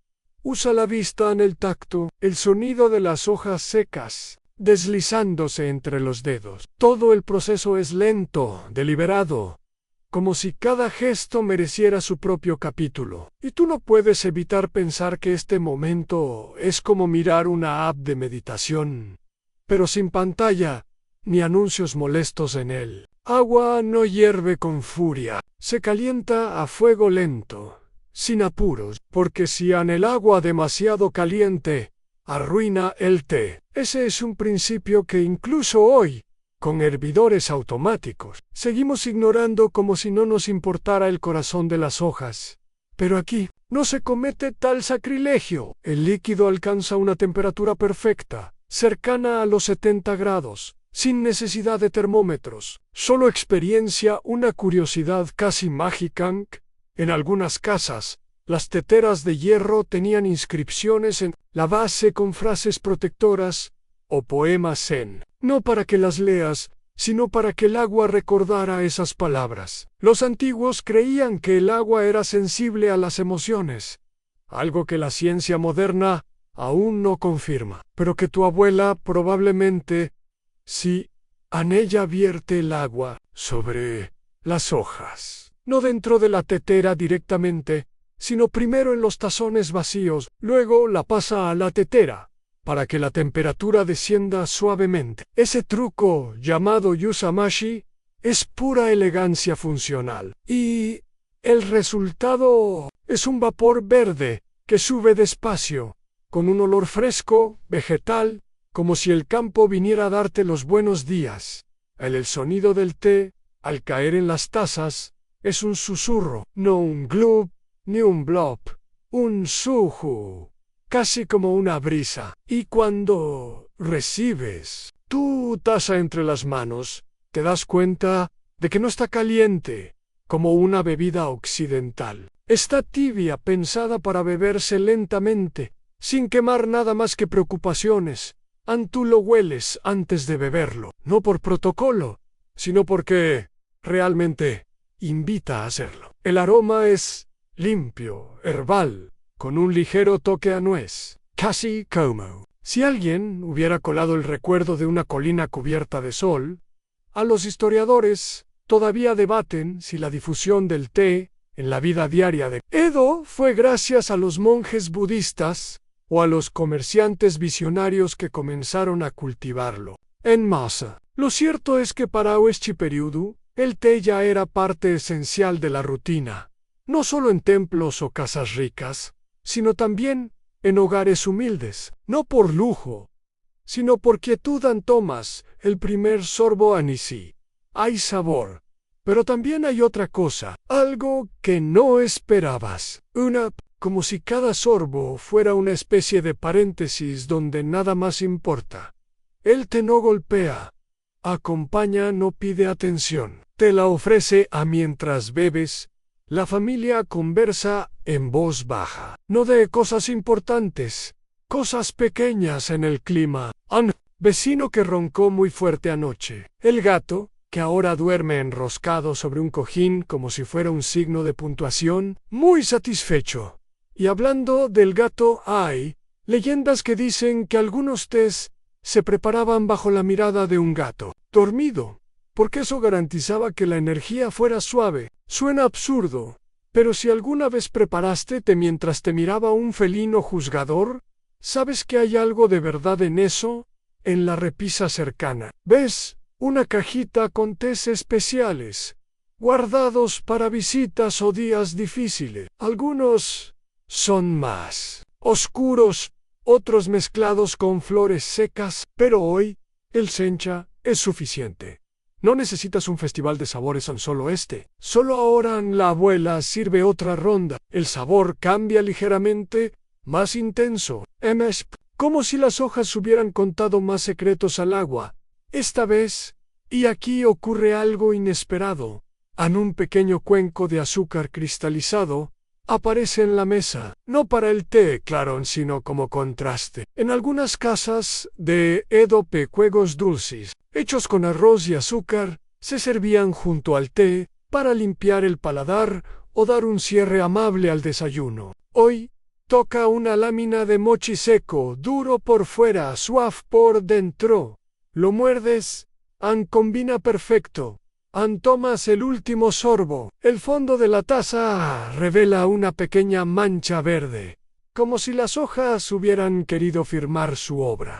Usa la vista en el tacto, el sonido de las hojas secas, deslizándose entre los dedos. Todo el proceso es lento, deliberado, como si cada gesto mereciera su propio capítulo. Y tú no puedes evitar pensar que este momento es como mirar una app de meditación, pero sin pantalla, ni anuncios molestos en él. Agua no hierve con furia, se calienta a fuego lento, sin apuros, porque si en el agua demasiado caliente arruina el té. Ese es un principio que incluso hoy, con hervidores automáticos, seguimos ignorando como si no nos importara el corazón de las hojas. Pero aquí no se comete tal sacrilegio. El líquido alcanza una temperatura perfecta, cercana a los 70 grados, sin necesidad de termómetros. Solo experiencia una curiosidad casi mágica. En algunas casas, las teteras de hierro tenían inscripciones en la base con frases protectoras o poemas zen. No para que las leas, sino para que el agua recordara esas palabras. Los antiguos creían que el agua era sensible a las emociones, algo que la ciencia moderna aún no confirma, pero que tu abuela probablemente, sí, en ella vierte el agua sobre las hojas. No dentro de la tetera directamente, sino primero en los tazones vacíos, luego la pasa a la tetera, para que la temperatura descienda suavemente. Ese truco, llamado Yusamashi, es pura elegancia funcional. Y el resultado es un vapor verde que sube despacio, con un olor fresco, vegetal, como si el campo viniera a darte los buenos días. El sonido del té, al caer en las tazas, es un susurro, no un glub, ni un blop, un suju, casi como una brisa. Y cuando recibes tu taza entre las manos, te das cuenta de que no está caliente, como una bebida occidental. Está tibia, pensada para beberse lentamente, sin quemar nada más que preocupaciones. Tú lo hueles antes de beberlo, no por protocolo, sino porque realmente invita a hacerlo. El aroma es limpio, herbal, con un ligero toque a nuez, casi como si alguien hubiera colado el recuerdo de una colina cubierta de sol. A los historiadores todavía debaten si la difusión del té en la vida diaria de Edo fue gracias a los monjes budistas o a los comerciantes visionarios que comenzaron a cultivarlo en masa. Lo cierto es que para Ueshiperyudu, el té ya era parte esencial de la rutina, no solo en templos o casas ricas, sino también en hogares humildes, no por lujo, sino por quietud. Tomas el primer sorbo anisí. Hay sabor, pero también hay otra cosa, algo que no esperabas. Como si cada sorbo fuera una especie de paréntesis donde nada más importa. El té no golpea, acompaña, no pide atención. Te la ofrece a mientras bebes. La familia conversa en voz baja, no de cosas importantes, cosas pequeñas en el clima. Vecino que roncó muy fuerte anoche. El gato, que ahora duerme enroscado sobre un cojín como si fuera un signo de puntuación, muy satisfecho. Y hablando del gato, hay leyendas que dicen que algunos tés se preparaban bajo la mirada de un gato dormido, porque eso garantizaba que la energía fuera suave. Suena absurdo, pero si alguna vez preparaste té mientras te miraba un felino juzgador, ¿sabes que hay algo de verdad en eso? En la repisa cercana, ¿ves? Una cajita con tés especiales, guardados para visitas o días difíciles. Algunos son más oscuros, otros mezclados con flores secas, pero hoy, el sencha es suficiente. No necesitas un festival de sabores solo este. Solo ahora la abuela sirve otra ronda. El sabor cambia ligeramente, más intenso. Como si las hojas hubieran contado más secretos al agua. Esta vez, y aquí ocurre algo inesperado. En un pequeño cuenco de azúcar cristalizado, aparece en la mesa, no para el té, claro, sino como contraste. En algunas casas de Edo, pecuegos dulces, hechos con arroz y azúcar, se servían junto al té para limpiar el paladar o dar un cierre amable al desayuno. Hoy, toca una lámina de mochi seco, duro por fuera, suave por dentro. Lo muerdes, combina perfecto. Tomas el último sorbo. El fondo de la taza revela una pequeña mancha verde, como si las hojas hubieran querido firmar su obra.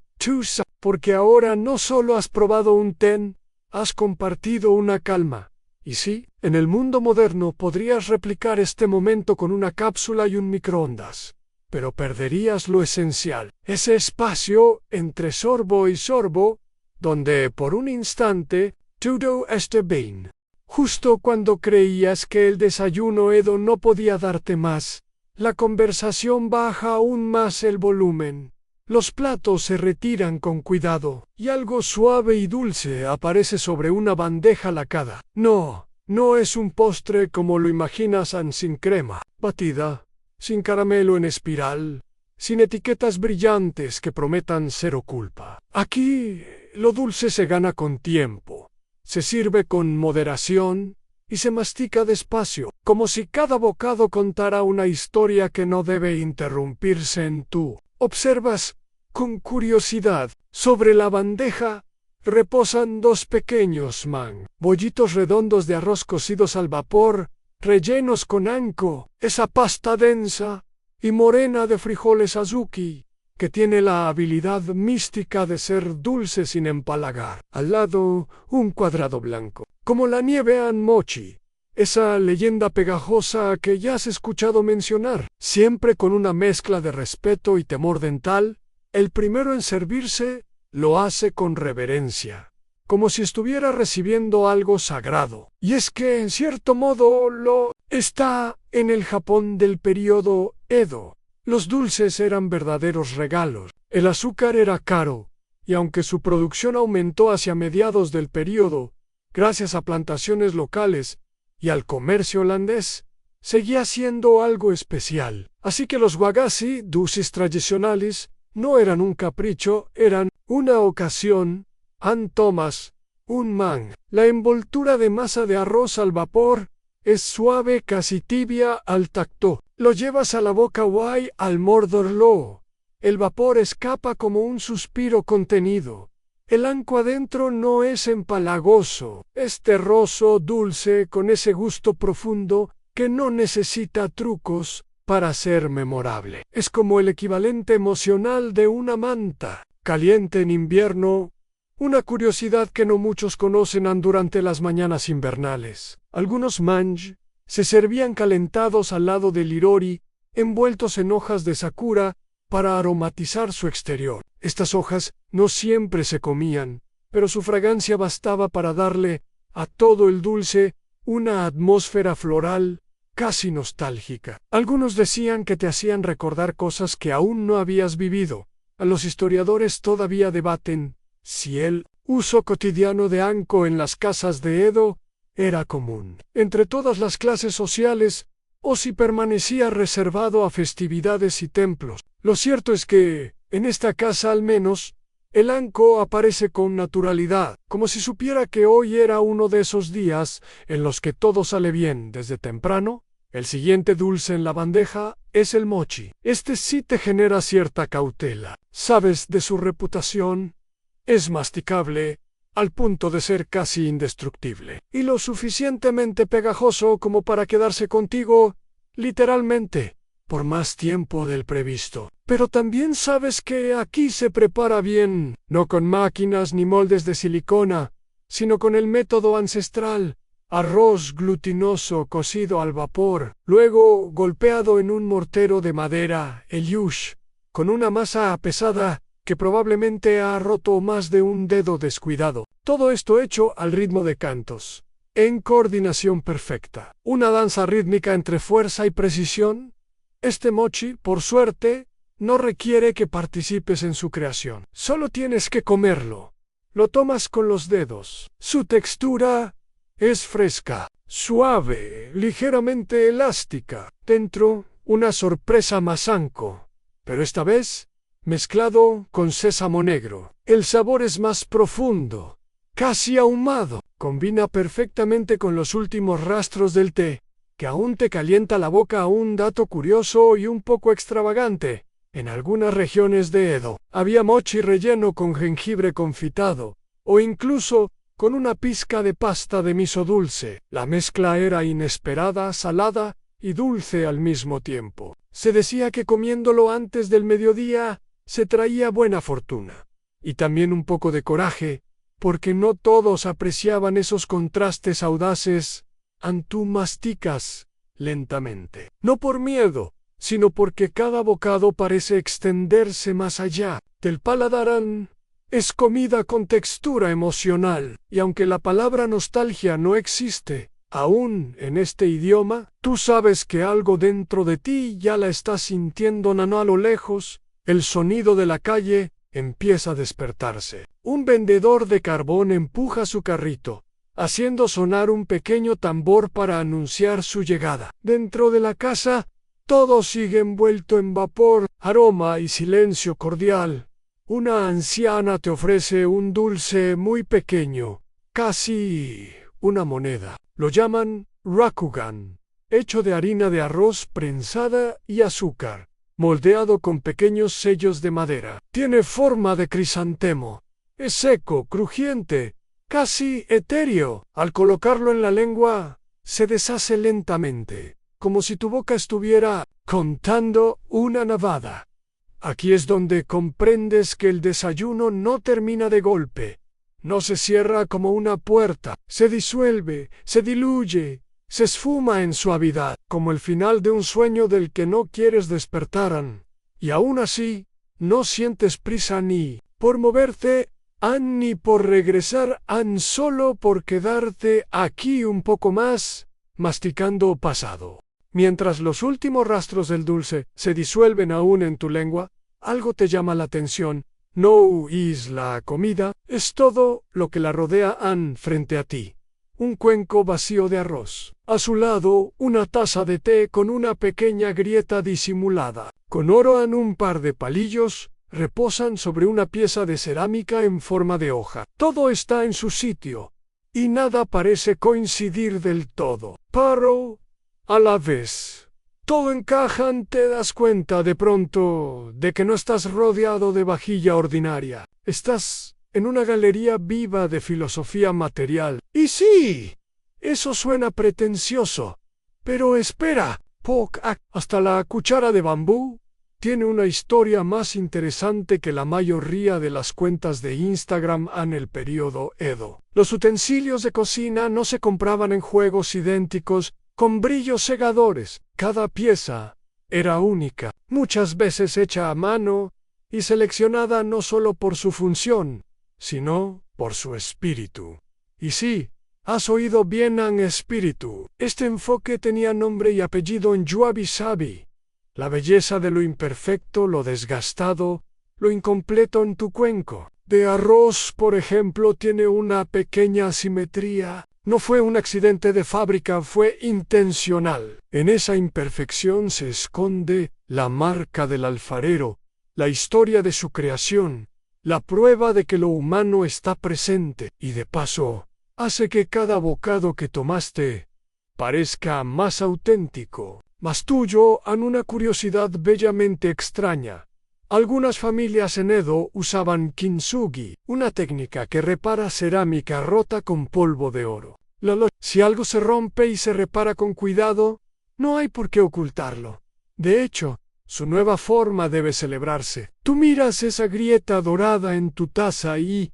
Porque ahora no solo has probado un té, has compartido una calma. Y sí, en el mundo moderno podrías replicar este momento con una cápsula y un microondas. pero perderías lo esencial, ese espacio entre sorbo y sorbo, donde por un instante todo está bien. Justo cuando creías que el desayuno Edo no podía darte más, la conversación baja aún más el volumen. Los platos se retiran con cuidado, y algo suave y dulce aparece sobre una bandeja lacada. No, no es un postre como lo imaginas, sin crema batida, sin caramelo en espiral, sin etiquetas brillantes que prometan cero culpa. Aquí lo dulce se gana con tiempo, se sirve con moderación y se mastica despacio, como si cada bocado contara una historia que no debe interrumpirse en tú. Observas con curiosidad. Sobre la bandeja reposan dos pequeños bollitos redondos de arroz cocidos al vapor, rellenos con anko, esa pasta densa y morena de frijoles azuki, que tiene la habilidad mística de ser dulce sin empalagar. Al lado, un cuadrado blanco, como la nieve en mochi, esa leyenda pegajosa que ya has escuchado mencionar. Siempre con una mezcla de respeto y temor dental, el primero en servirse lo hace con reverencia, como si estuviera recibiendo algo sagrado. Y es que, en cierto modo, lo está en el Japón del período Edo. Los dulces eran verdaderos regalos. El azúcar era caro, y aunque su producción aumentó hacia mediados del período, gracias a plantaciones locales y al comercio holandés, seguía siendo algo especial. Así que los wagashi, dulces tradicionales, no eran un capricho, eran una ocasión. Thomas, un man. La envoltura de masa de arroz al vapor es suave, casi tibia al tacto. Lo llevas a la boca y al morderlo. El vapor escapa como un suspiro contenido. El anko adentro no es empalagoso, es terroso, dulce, con ese gusto profundo que no necesita trucos para ser memorable. Es como el equivalente emocional de una manta caliente en invierno, una curiosidad que no muchos conocen durante las mañanas invernales. Algunos manj se servían calentados al lado del irori, envueltos en hojas de sakura, para aromatizar su exterior. Estas hojas no siempre se comían, pero su fragancia bastaba para darle a todo el dulce una atmósfera floral casi nostálgica. Algunos decían que te hacían recordar cosas que aún no habías vivido. A los historiadores todavía debaten si el uso cotidiano de anko en las casas de Edo era común entre todas las clases sociales o si permanecía reservado a festividades y templos. Lo cierto es que, en esta casa al menos, el anko aparece con naturalidad, como si supiera que hoy era uno de esos días en los que todo sale bien desde temprano. El siguiente dulce en la bandeja es el mochi. Este sí te genera cierta cautela. Sabes de su reputación. Es masticable al punto de ser casi indestructible, y lo suficientemente pegajoso como para quedarse contigo, literalmente, por más tiempo del previsto. Pero también sabes que aquí se prepara bien, no con máquinas ni moldes de silicona, sino con el método ancestral: arroz glutinoso cocido al vapor, luego golpeado en un mortero de madera, el yush, con una masa pesada que probablemente ha roto más de un dedo descuidado. Todo esto hecho al ritmo de cantos, en coordinación perfecta. Una danza rítmica entre fuerza y precisión. Este mochi, por suerte, no requiere que participes en su creación. Solo tienes que comerlo. Lo tomas con los dedos. Su textura es fresca, suave, ligeramente elástica. Dentro, una sorpresa masanko, pero esta vez mezclado con sésamo negro. El sabor es más profundo, casi ahumado. Combina perfectamente con los últimos rastros del té, que aún te calienta la boca. Un dato curioso y un poco extravagante: en algunas regiones de Edo había mochi relleno con jengibre confitado, o incluso con una pizca de pasta de miso dulce. La mezcla era inesperada, salada y dulce al mismo tiempo. Se decía que comiéndolo antes del mediodía se traía buena fortuna, y también un poco de coraje, porque no todos apreciaban esos contrastes audaces. Tú masticas lentamente, no por miedo, sino porque cada bocado parece extenderse más allá del paladar. Es comida con textura emocional, y aunque la palabra nostalgia no existe aún en este idioma, tú sabes que algo dentro de ti ya la estás sintiendo. A lo lejos, el sonido de la calle empieza a despertarse. Un vendedor de carbón empuja su carrito, haciendo sonar un pequeño tambor para anunciar su llegada. Dentro de la casa, todo sigue envuelto en vapor, aroma y silencio cordial. Una anciana te ofrece un dulce muy pequeño, casi una moneda. Lo llaman rakugan, hecho de harina de arroz prensada y azúcar, moldeado con pequeños sellos de madera. Tiene forma de crisantemo. Es seco, crujiente, casi etéreo. Al colocarlo en la lengua, se deshace lentamente, como si tu boca estuviera contando una navada. Aquí es donde comprendes que el desayuno no termina de golpe. No se cierra como una puerta. Se disuelve, se diluye, se esfuma en suavidad, como el final de un sueño del que no quieres despertar. Y aún así, no sientes prisa ni por moverte, ni por regresar, solo por quedarte aquí un poco más, masticando pasado. Mientras los últimos rastros del dulce se disuelven aún en tu lengua, algo te llama la atención. No es la comida, es todo lo que la rodea frente a ti. Un cuenco vacío de arroz. A su lado, una taza de té con una pequeña grieta disimulada. Con oro un par de palillos reposan sobre una pieza de cerámica en forma de hoja. Todo está en su sitio, y nada parece coincidir del todo. Pero a la vez, todo encaja. Te das cuenta de pronto de que no estás rodeado de vajilla ordinaria. Estás en una galería viva de filosofía material. Y sí, eso suena pretencioso, pero espera, hasta la cuchara de bambú tiene una historia más interesante que la mayoría de las cuentas de Instagram en el periodo Edo. Los utensilios de cocina no se compraban en juegos idénticos con brillos cegadores. Cada pieza era única, muchas veces hecha a mano y seleccionada no solo por su función, sino por su espíritu. Y sí, has oído bien, espíritu. Este enfoque tenía nombre y apellido en Wabi-Sabi. La belleza de lo imperfecto, lo desgastado, lo incompleto en tu cuenco. De arroz, por ejemplo, tiene una pequeña asimetría. No fue un accidente de fábrica, fue intencional. En esa imperfección se esconde la marca del alfarero, la historia de su creación, la prueba de que lo humano está presente, y de paso, hace que cada bocado que tomaste parezca más auténtico, más tuyo. Una curiosidad bellamente extraña. Algunas familias en Edo usaban kintsugi, una técnica que repara cerámica rota con polvo de oro. Si algo se rompe y se repara con cuidado, no hay por qué ocultarlo. De hecho, su nueva forma debe celebrarse. Tú miras esa grieta dorada en tu taza y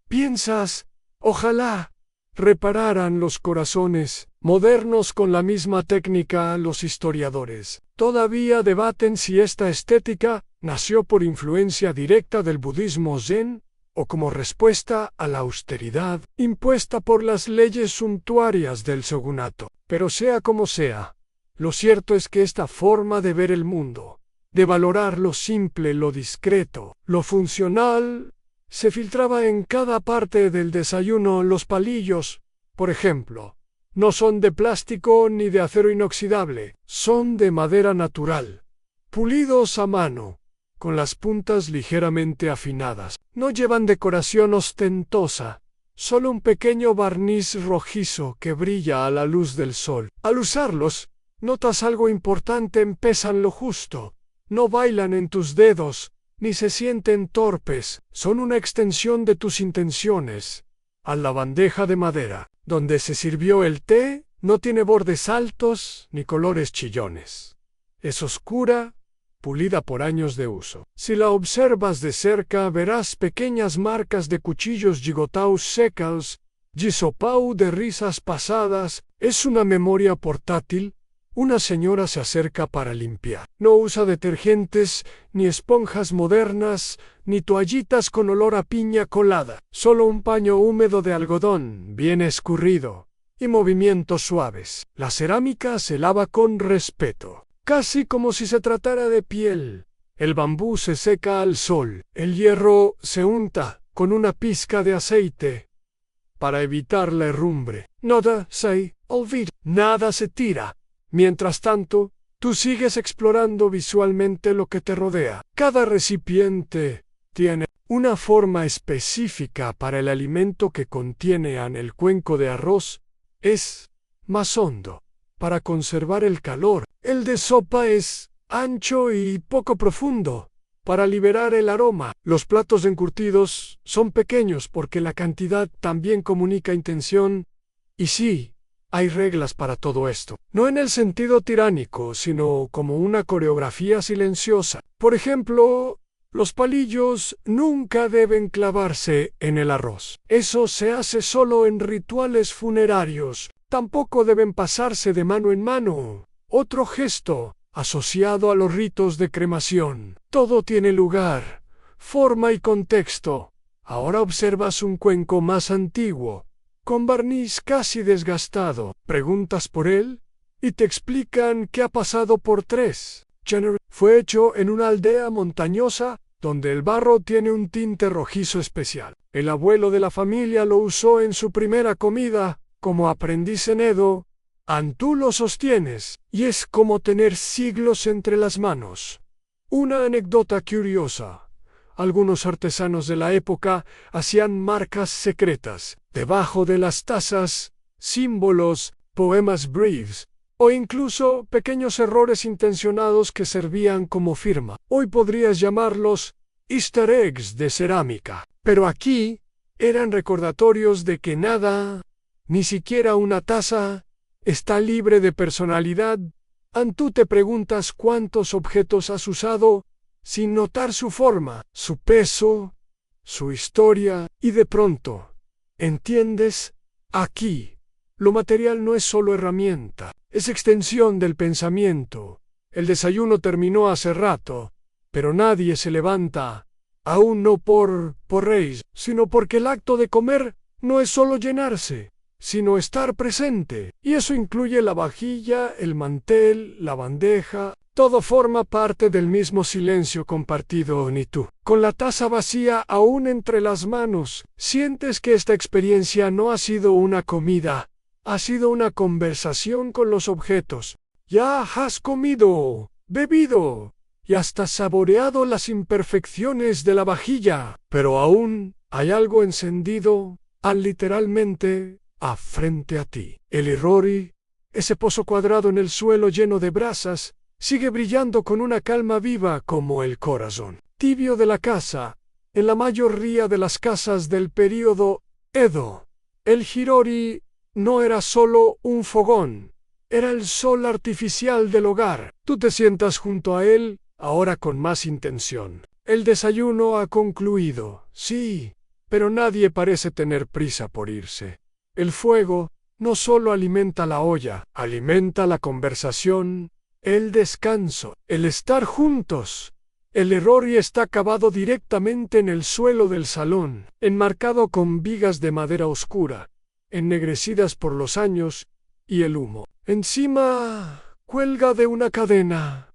piensas, ojalá repararan los corazones modernos con la misma técnica. Los historiadores todavía debaten si esta estética nació por influencia directa del budismo zen o como respuesta a la austeridad impuesta por las leyes suntuarias del shogunato. Pero sea como sea, lo cierto es que esta forma de ver el mundo, de valorar lo simple, lo discreto, lo funcional, se filtraba en cada parte del desayuno. Los palillos, por ejemplo, no son de plástico ni de acero inoxidable, son de madera natural, pulidos a mano, con las puntas ligeramente afinadas. No llevan decoración ostentosa, solo un pequeño barniz rojizo que brilla a la luz del sol. Al usarlos, notas algo importante: pesan lo justo, no bailan en tus dedos, ni se sienten torpes, son una extensión de tus intenciones. A la bandeja de madera, donde se sirvió el té, no tiene bordes altos ni colores chillones. Es oscura, pulida por años de uso. Si la observas de cerca, verás pequeñas marcas de cuchillos Jigotau secals, Jisopau de risas pasadas. Es una memoria portátil, Una señora se acerca para limpiar. No usa detergentes, ni esponjas modernas, ni toallitas con olor a piña colada. Solo un paño húmedo de algodón, bien escurrido, y movimientos suaves. La cerámica se lava con respeto, casi como si se tratara de piel. El bambú se seca al sol. El hierro se unta con una pizca de aceite para evitar la herrumbre. Nada se olvida, nada se tira. Mientras tanto, tú sigues explorando visualmente lo que te rodea. Cada recipiente tiene una forma específica para el alimento que contiene. En el cuenco de arroz es más hondo para conservar el calor. El de sopa es ancho y poco profundo para liberar el aroma. Los platos encurtidos son pequeños porque la cantidad también comunica intención. Y sí, hay reglas para todo esto. No en el sentido tiránico, sino como una coreografía silenciosa. Por ejemplo, los palillos nunca deben clavarse en el arroz. Eso se hace solo en rituales funerarios. Tampoco deben pasarse de mano en mano. Otro gesto asociado a los ritos de cremación. Todo tiene lugar, forma y contexto. Ahora observas un cuenco más antiguo, con barniz casi desgastado. Preguntas por él y te explican que ha pasado por 3 generaciones. Fue hecho en una aldea montañosa donde el barro tiene un tinte rojizo especial. El abuelo de la familia lo usó en su primera comida como aprendiz en Edo. Tú lo sostienes, y es como tener siglos entre las manos. Una anécdota curiosa. Algunos artesanos de la época hacían marcas secretas debajo de las tazas, símbolos, poemas breves, o incluso pequeños errores intencionados que servían como firma. Hoy podrías llamarlos easter eggs de cerámica, pero aquí eran recordatorios de que nada, ni siquiera una taza, está libre de personalidad. Tú te preguntas cuántos objetos has usado sin notar su forma, su peso, su historia, y de pronto, ¿entiendes? Aquí, lo material no es solo herramienta, es extensión del pensamiento. El desayuno terminó hace rato, pero nadie se levanta, aún no por reír, sino porque el acto de comer no es solo llenarse, sino estar presente. Y eso incluye la vajilla, el mantel, la bandeja. Todo forma parte del mismo silencio compartido. Ni tú, con la taza vacía aún entre las manos, sientes que esta experiencia no ha sido una comida, ha sido una conversación con los objetos. Ya has comido, bebido y hasta saboreado las imperfecciones de la vajilla, pero aún hay algo encendido, literalmente, frente a ti. El irori, ese pozo cuadrado en el suelo lleno de brasas, sigue brillando con una calma viva como el corazón tibio de la casa. En la mayoría de las casas del período Edo, el hirori no era solo un fogón, era el sol artificial del hogar. Tú te sientas junto a él, ahora con más intención. El desayuno ha concluido, sí, pero nadie parece tener prisa por irse. El fuego no solo alimenta la olla, alimenta la conversación, el descanso, el estar juntos. El irori está cavado directamente en el suelo del salón, enmarcado con vigas de madera oscura, ennegrecidas por los años y el humo. Encima cuelga de una cadena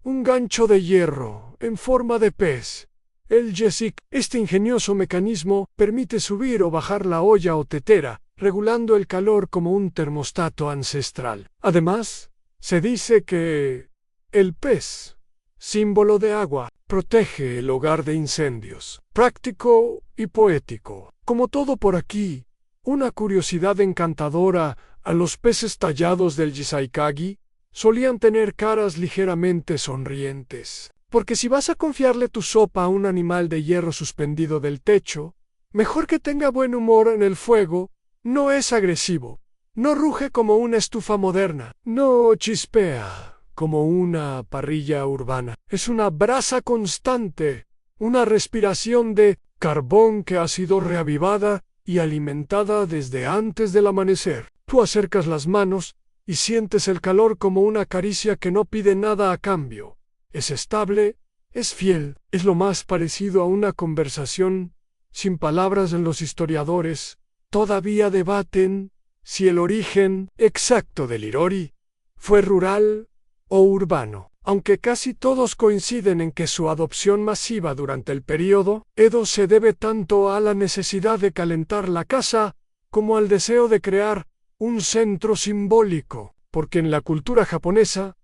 un gancho de hierro en forma de pez. El jesik, este ingenioso mecanismo, permite subir o bajar la olla o tetera, regulando el calor como un termostato ancestral. Además, se dice que el pez, símbolo de agua, protege el hogar de incendios. Práctico y poético. Como todo por aquí, una curiosidad encantadora. A los peces tallados del Jisaikagi solían tener caras ligeramente sonrientes. Porque si vas a confiarle tu sopa a un animal de hierro suspendido del techo, mejor que tenga buen humor en el fuego. No es agresivo, no ruge como una estufa moderna, no chispea como una parrilla urbana. Es una brasa constante, una respiración de carbón que ha sido reavivada y alimentada desde antes del amanecer. Tú acercas las manos y sientes el calor como una caricia que no pide nada a cambio. Es estable, es fiel, es lo más parecido a una conversación sin palabras. En los historiadores todavía debaten si el origen exacto del Irori fue rural o urbano, aunque casi todos coinciden en que su adopción masiva durante el período Edo se debe tanto a la necesidad de calentar la casa como al deseo de crear un centro simbólico, porque en la cultura japonesa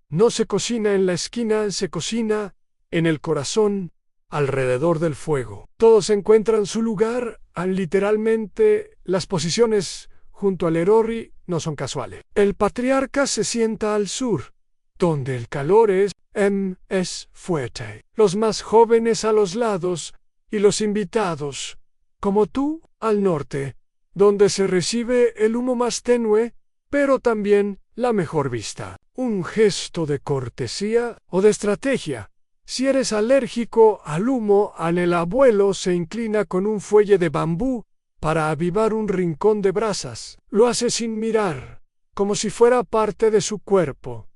no se cocina en la esquina, se cocina en el corazón, alrededor del fuego. Todos encuentran su lugar, literalmente las posiciones junto al Irori no son casuales. El patriarca se sienta al sur, donde el calor es fuerte. Los más jóvenes a los lados y los invitados, como tú, al norte, donde se recibe el humo más tenue, pero también la mejor vista. Un gesto de cortesía o de estrategia. Si eres alérgico al humo, el abuelo se inclina con un fuelle de bambú para avivar un rincón de brasas. Lo hace sin mirar, como si fuera parte de su cuerpo.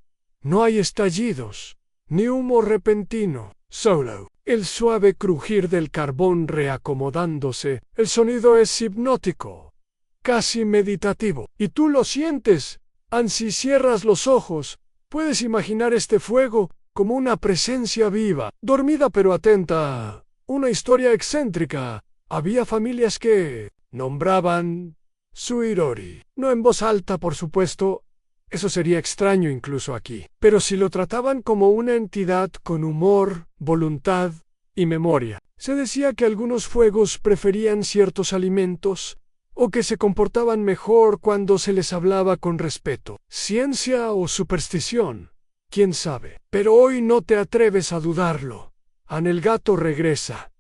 No hay estallidos, ni humo repentino, solo el suave crujir del carbón reacomodándose. El sonido es hipnótico, casi meditativo, y tú lo sientes. Si cierras los ojos, puedes imaginar este fuego como una presencia viva, dormida pero atenta. Una historia excéntrica. Había familias que nombraban su Irori, no en voz alta, por supuesto, eso sería extraño incluso aquí, pero si lo trataban como una entidad con humor, voluntad y memoria. Se decía que algunos fuegos preferían ciertos alimentos o que se comportaban mejor cuando se les hablaba con respeto. Ciencia o superstición, quién sabe. Pero hoy no te atreves a dudarlo. El gato regresa.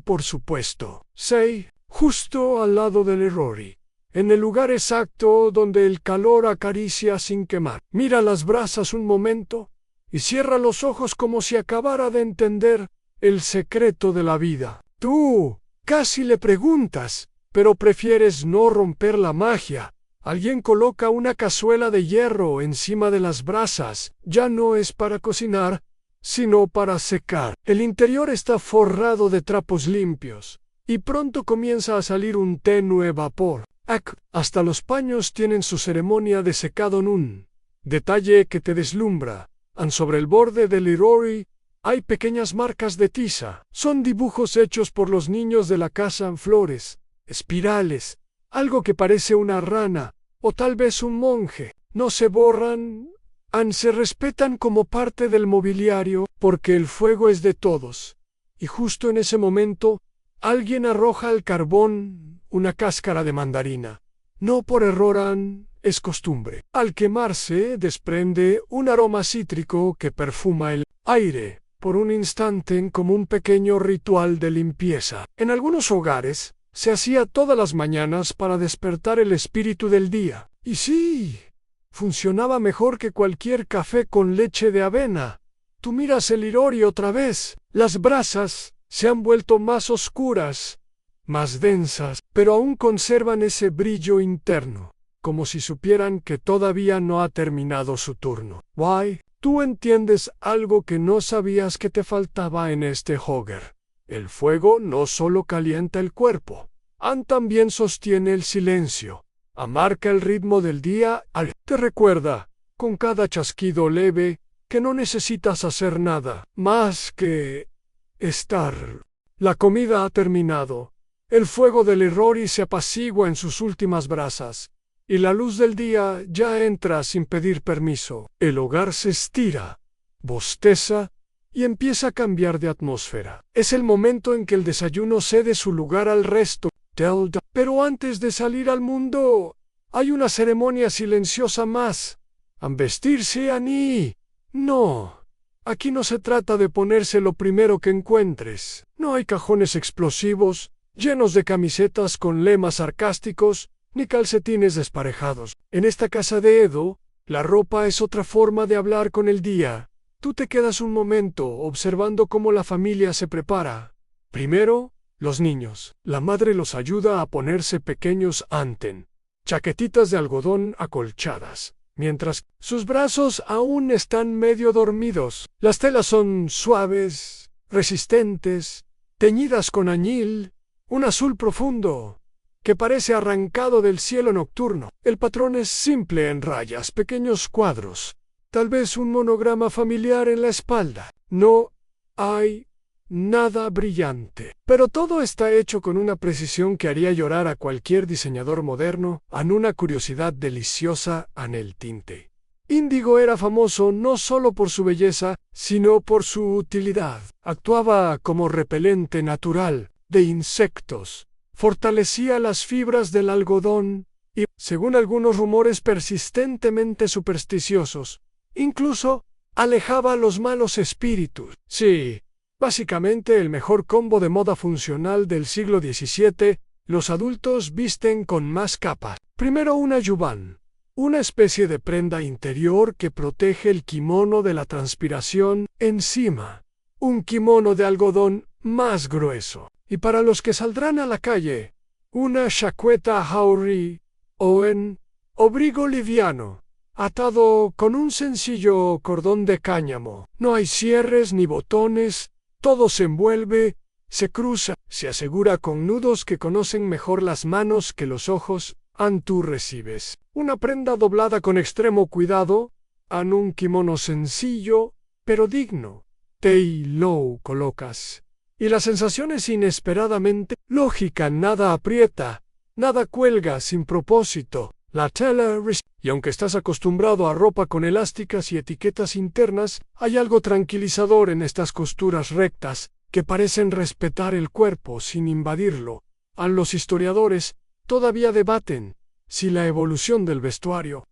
Por supuesto. Sei, justo al lado del Irori, en el lugar exacto donde el calor acaricia sin quemar. Mira las brasas un momento y cierra los ojos como si acabara de entender el secreto de la vida. Tú casi le preguntas, pero prefieres no romper la magia. Alguien coloca una cazuela de hierro encima de las brasas. Ya no es para cocinar, sino para secar. El interior está forrado de trapos limpios, y pronto comienza a salir un tenue vapor. Hasta los paños tienen su ceremonia de secado en un detalle que te deslumbra. Sobre el borde del Irori hay pequeñas marcas de tiza. Son dibujos hechos por los niños de la casa en flores, espirales, algo que parece una rana, o tal vez un monje. No se borran, se respetan como parte del mobiliario, porque el fuego es de todos. Y justo en ese momento, alguien arroja al carbón una cáscara de mandarina. No por error, es costumbre. Al quemarse, desprende un aroma cítrico que perfuma el aire, por un instante como un pequeño ritual de limpieza. En algunos hogares, se hacía todas las mañanas para despertar el espíritu del día. Y sí, funcionaba mejor que cualquier café con leche de avena. Tú miras el Irori otra vez. Las brasas se han vuelto más oscuras, más densas, pero aún conservan ese brillo interno, como si supieran que todavía no ha terminado su turno. Why, tú entiendes algo que no sabías que te faltaba en este Hogger. El fuego no solo calienta el cuerpo, también sostiene el silencio, marca el ritmo del día, te recuerda, con cada chasquido leve, que no necesitas hacer nada más que estar. La comida ha terminado, el fuego del Irori se apacigua en sus últimas brasas, y la luz del día ya entra sin pedir permiso. El hogar se estira, bosteza, y empieza a cambiar de atmósfera. Es el momento en que el desayuno cede su lugar al resto. Pero antes de salir al mundo, hay una ceremonia silenciosa más. Vestirse ni. No, aquí no se trata de ponerse lo primero que encuentres. No hay cajones explosivos, llenos de camisetas con lemas sarcásticos, ni calcetines desparejados. En esta casa de Edo, la ropa es otra forma de hablar con el día. Tú te quedas un momento observando cómo la familia se prepara. Primero, los niños. La madre los ayuda a ponerse pequeños chaquetitas de algodón acolchadas, mientras sus brazos aún están medio dormidos. Las telas son suaves, resistentes, teñidas con añil, un azul profundo que parece arrancado del cielo nocturno. El patrón es simple en rayas, pequeños cuadros, tal vez un monograma familiar en la espalda. No hay nada brillante, pero todo está hecho con una precisión que haría llorar a cualquier diseñador moderno, en una curiosidad deliciosa en el tinte. Índigo era famoso no solo por su belleza, sino por su utilidad. Actuaba como repelente natural de insectos, fortalecía las fibras del algodón y, según algunos rumores persistentemente supersticiosos, incluso alejaba a los malos espíritus. Sí, básicamente el mejor combo de moda funcional del siglo XVII. Los adultos visten con más capas. Primero una yubán, una especie de prenda interior que protege el kimono de la transpiración. Encima, un kimono de algodón más grueso. Y para los que saldrán a la calle, una chaqueta haori o abrigo liviano, atado con un sencillo cordón de cáñamo. No hay cierres ni botones, todo se envuelve, se cruza, se asegura con nudos que conocen mejor las manos que los ojos. Tú recibes una prenda doblada con extremo cuidado, en un kimono sencillo, pero digno. Te lo colocas, y la sensación es inesperadamente lógica, nada aprieta, nada cuelga sin propósito. La tela y aunque estás acostumbrado a ropa con elásticas y etiquetas internas, hay algo tranquilizador en estas costuras rectas que parecen respetar el cuerpo sin invadirlo. Los historiadores todavía debaten si la evolución del vestuario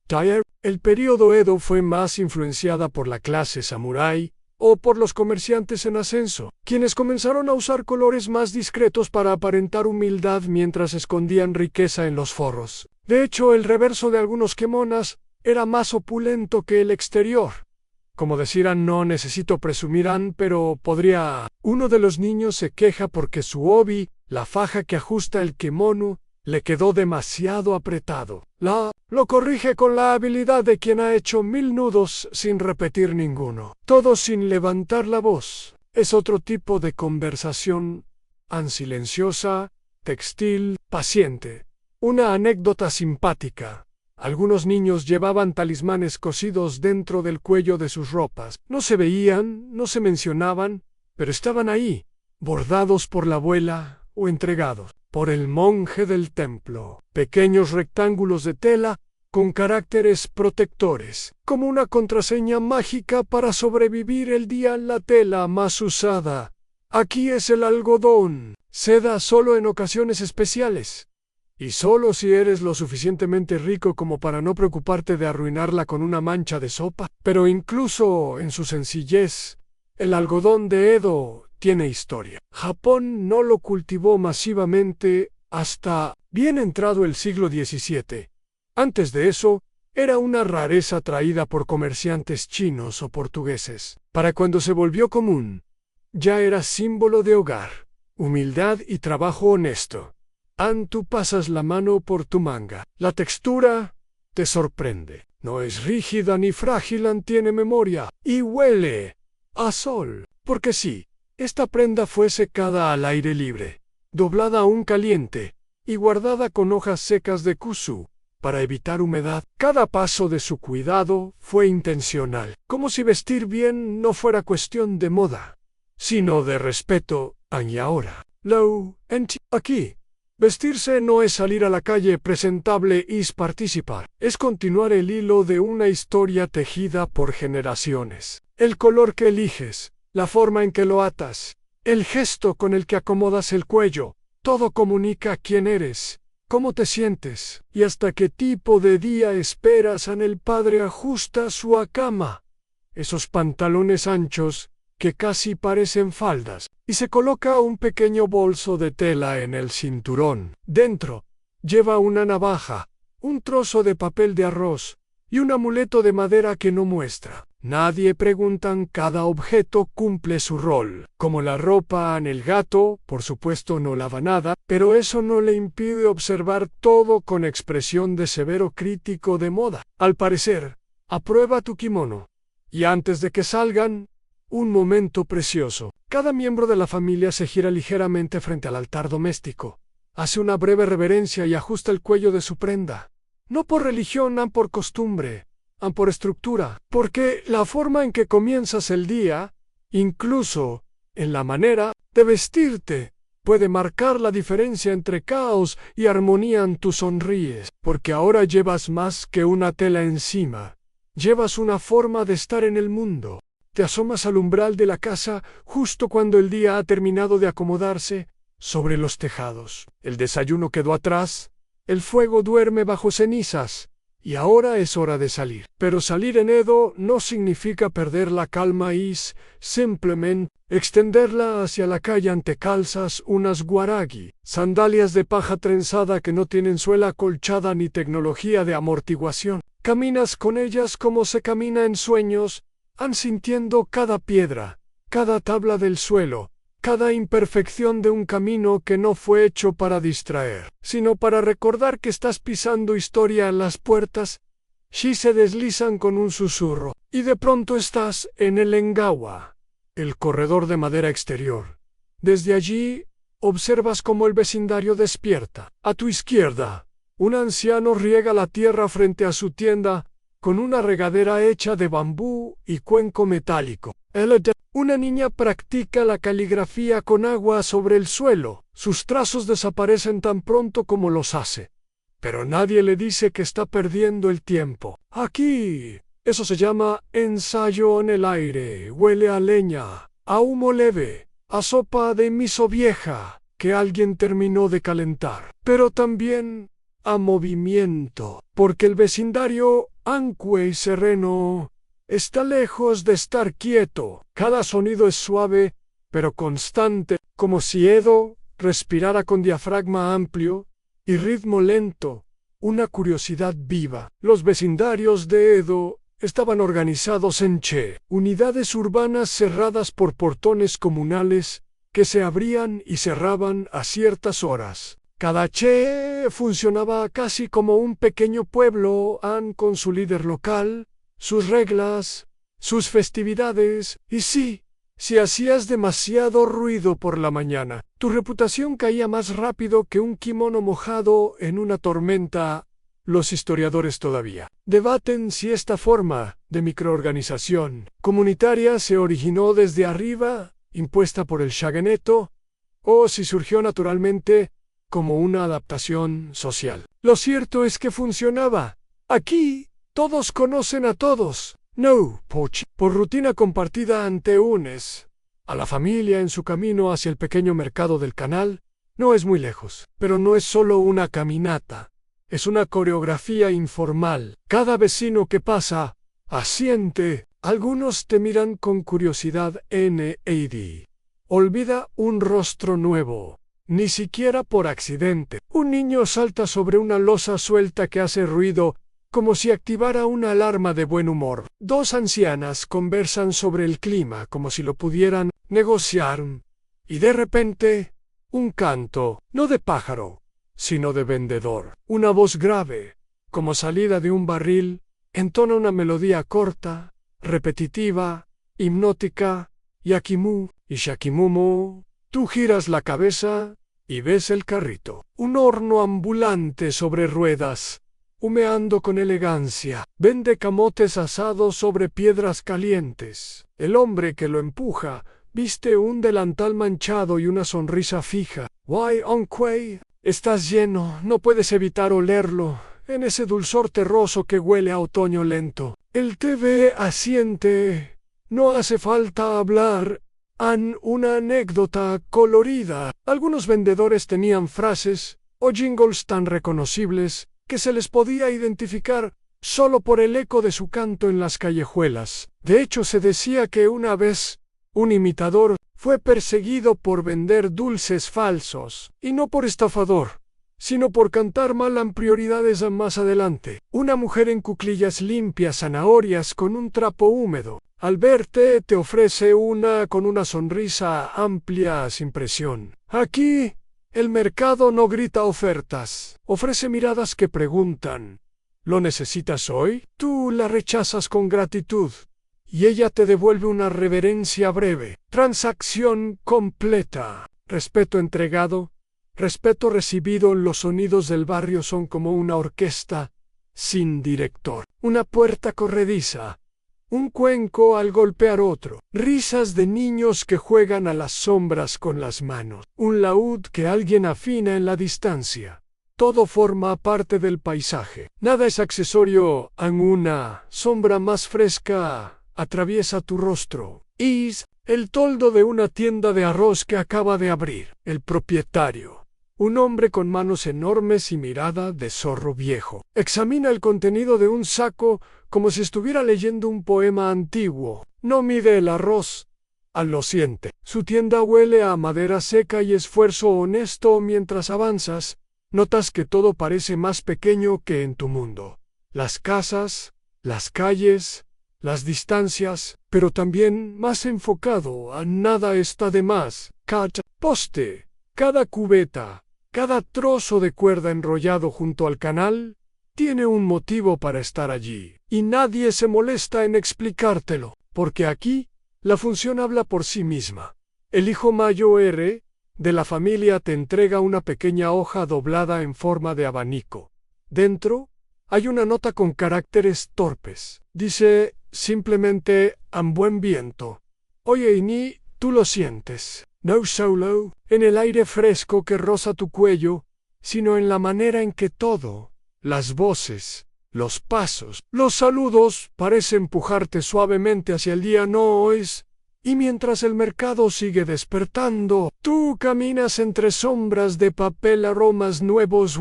el período Edo fue más influenciada por la clase samurái o por los comerciantes en ascenso, quienes comenzaron a usar colores más discretos para aparentar humildad mientras escondían riqueza en los forros. De hecho, el reverso de algunos kimonos era más opulento que el exterior. Como decían, no necesito presumir, pero podría. Uno de los niños se queja porque su obi, la faja que ajusta el kimono, le quedó demasiado apretado. Lo corrige con la habilidad de quien ha hecho 1000 nudos sin repetir ninguno. Todo sin levantar la voz. Es otro tipo de conversación, silenciosa, textil, paciente. Una anécdota simpática. Algunos niños llevaban talismanes cosidos dentro del cuello de sus ropas. No se veían, no se mencionaban, pero estaban ahí, bordados por la abuela o entregados por el monje del templo. Pequeños rectángulos de tela con caracteres protectores, como una contraseña mágica para sobrevivir el día. La tela más usada aquí es el algodón. Seda solo en ocasiones especiales. Y solo si eres lo suficientemente rico como para no preocuparte de arruinarla con una mancha de sopa. Pero incluso en su sencillez, el algodón de Edo tiene historia. Japón no lo cultivó masivamente hasta bien entrado el siglo XVII. Antes de eso, era una rareza traída por comerciantes chinos o portugueses. Para cuando se volvió común, ya era símbolo de hogar, humildad y trabajo honesto. Tú pasas la mano por tu manga. La textura te sorprende. No es rígida ni frágil, tiene memoria. Y huele a sol. Porque sí, esta prenda fue secada al aire libre, doblada aún caliente, y guardada con hojas secas de kusu, para evitar humedad. Cada paso de su cuidado fue intencional. Como si vestir bien no fuera cuestión de moda, sino de respeto. Y ahora, aquí. Vestirse no es salir a la calle presentable y participar. Es continuar el hilo de una historia tejida por generaciones. El color que eliges, la forma en que lo atas, el gesto con el que acomodas el cuello, todo comunica quién eres, cómo te sientes y hasta qué tipo de día esperas. El padre ajusta su cama, esos pantalones anchos que casi parecen faldas, y se coloca un pequeño bolso de tela en el cinturón. Dentro, lleva una navaja, un trozo de papel de arroz y un amuleto de madera que no muestra. Nadie pregunta, cada objeto cumple su rol. Como la ropa en el gato, por supuesto no lava nada, pero eso no le impide observar todo con expresión de severo crítico de moda. Al parecer, Aprueba tu kimono. Y antes de que salgan, un momento precioso. Cada miembro de la familia se gira ligeramente frente al altar doméstico. Hace una breve reverencia y ajusta el cuello de su prenda. No por religión, no por costumbre, no por estructura, porque la forma en que comienzas el día, incluso en la manera de vestirte, puede marcar la diferencia entre caos y armonía en tu sonríes, porque ahora llevas más que una tela encima. Llevas una forma de estar en el mundo. Te asomas al umbral de la casa justo cuando el día ha terminado de acomodarse sobre los tejados. El desayuno quedó atrás, el fuego duerme bajo cenizas, y ahora es hora de salir. Pero salir en Edo no significa perder la calma y simplemente extenderla hacia la calle ante calzas unas guaragi, sandalias de paja trenzada que no tienen suela acolchada ni tecnología de amortiguación. Caminas con ellas como se camina en sueños, sintiendo cada piedra, cada tabla del suelo, cada imperfección de un camino que no fue hecho para distraer, sino para recordar que estás pisando historia en las puertas. Sí se deslizan con un susurro, y de pronto estás en el Engawa, el corredor de madera exterior. Desde allí, observas cómo el vecindario despierta. A tu izquierda, un anciano riega la tierra frente a su tienda, con una regadera hecha de bambú y cuenco metálico. Una niña practica la caligrafía con agua sobre el suelo. Sus trazos desaparecen tan pronto como los hace. Pero nadie le dice que está perdiendo el tiempo. Aquí, eso se llama ensayo en el aire. Huele a leña, a humo leve, a sopa de miso vieja que alguien terminó de calentar. Pero también a movimiento, porque el vecindario anque y sereno está lejos de estar quieto. Cada sonido es suave, pero constante, como si Edo respirara con diafragma amplio y ritmo lento, una curiosidad viva. Los vecindarios de Edo estaban organizados en unidades urbanas cerradas por portones comunales que se abrían y cerraban a ciertas horas. Cada funcionaba casi como un pequeño pueblo, con su líder local, sus reglas, sus festividades, y si hacías demasiado ruido por la mañana, tu reputación caía más rápido que un kimono mojado en una tormenta. Los historiadores todavía debaten si esta forma de microorganización comunitaria se originó desde arriba, impuesta por el shogunato, o si surgió naturalmente como una adaptación social. Lo cierto es que funcionaba. Aquí, todos conocen a todos. No, por rutina compartida ante a la familia en su camino hacia el pequeño mercado del canal, no es muy lejos. Pero no es solo una caminata. Es una coreografía informal. Cada vecino que pasa, asiente. Algunos te miran con curiosidad. Olvida un rostro nuevo. Ni siquiera por accidente. Un niño salta sobre una losa suelta que hace ruido, como si activara una alarma de buen humor. Dos ancianas conversan sobre el clima, como si lo pudieran negociar. Y de repente, un canto, no de pájaro, sino de vendedor. Una voz grave, como salida de un barril, entona una melodía corta, repetitiva, hipnótica, yakimu y shakimumo. Tú giras la cabeza y ves el carrito. Un horno ambulante sobre ruedas, humeando con elegancia. Vende camotes asados sobre piedras calientes. El hombre que lo empuja viste un delantal manchado y una sonrisa fija. Why, Onquay, estás lleno, no puedes evitar olerlo, en ese dulzor terroso que huele a otoño lento. El TV asiente. No hace falta hablar. Una anécdota colorida. Algunos vendedores tenían frases o jingles tan reconocibles que se les podía identificar solo por el eco de su canto en las callejuelas. De hecho, se decía que una vez un imitador fue perseguido por vender dulces falsos, y no por estafador, sino por cantar mal en prioridades más adelante. Una mujer en cuclillas limpia zanahorias con un trapo húmedo. Al verte te ofrece una con una sonrisa amplia sin presión. Aquí, el mercado no grita ofertas, ofrece miradas que preguntan. ¿Lo necesitas hoy? Tú la rechazas con gratitud, y ella te devuelve una reverencia breve. Transacción completa. Respeto entregado, respeto recibido. Los sonidos del barrio son como una orquesta sin director. Una puerta corrediza, un cuenco al golpear otro, risas de niños que juegan a las sombras con las manos, un laúd que alguien afina en la distancia. Todo forma parte del paisaje. Nada es accesorio. Una sombra más fresca atraviesa tu rostro. El toldo de una tienda de arroz que acaba de abrir. El propietario, un hombre con manos enormes y mirada de zorro viejo, examina el contenido de un saco como si estuviera leyendo un poema antiguo. No mide el arroz, lo siente. Su tienda huele a madera seca y esfuerzo honesto. Mientras avanzas, notas que todo parece más pequeño que en tu mundo. Las casas, las calles, las distancias, pero también más enfocado. A nada está de más. Cada poste, cada cubeta, cada trozo de cuerda enrollado junto al canal, tiene un motivo para estar allí. Y nadie se molesta en explicártelo, porque aquí la función habla por sí misma. El hijo mayor de la familia te entrega una pequeña hoja doblada en forma de abanico. Dentro hay una nota con caracteres torpes. Dice simplemente "en buen viento". Oye, y ni tú lo sientes. No solo en el aire fresco que roza tu cuello, sino en la manera en que todo, las voces, los pasos, los saludos, parece empujarte suavemente hacia el día. No es. Y mientras el mercado sigue despertando, tú caminas entre sombras de papel, aromas nuevos,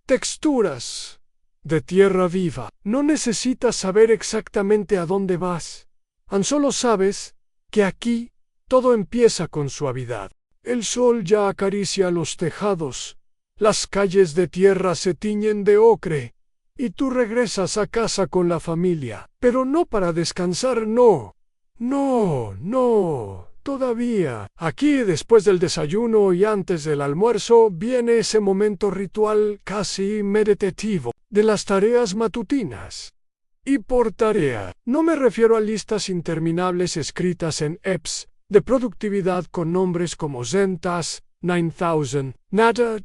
texturas de tierra viva. No necesitas saber exactamente a dónde vas. Tan solo sabes que aquí todo empieza con suavidad. El sol ya acaricia los tejados, las calles de tierra se tiñen de ocre, y tú regresas a casa con la familia. Pero no para descansar, no. No, todavía. Aquí, después del desayuno y antes del almuerzo, viene ese momento ritual casi meditativo de las tareas matutinas. Y por tarea, no me refiero a listas interminables escritas en apps de productividad con nombres como Zentas, 9000, nada.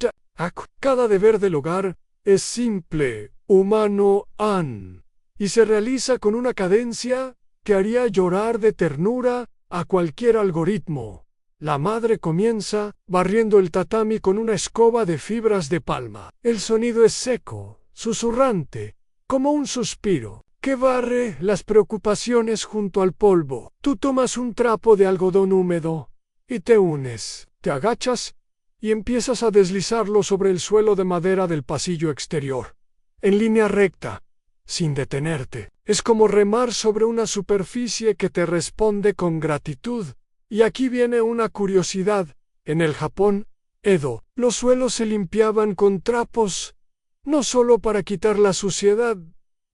Cada deber del hogar es simple, humano, y se realiza con una cadencia que haría llorar de ternura a cualquier algoritmo. La madre comienza barriendo el tatami con una escoba de fibras de palma. El sonido es seco, susurrante, como un suspiro, que barre las preocupaciones junto al polvo. Tú tomas un trapo de algodón húmedo y te unes, te agachas y empiezas a deslizarlo sobre el suelo de madera del pasillo exterior, en línea recta, sin detenerte. Es como remar sobre una superficie que te responde con gratitud. Y aquí viene una curiosidad. En el Japón, Edo, los suelos se limpiaban con trapos, no solo para quitar la suciedad,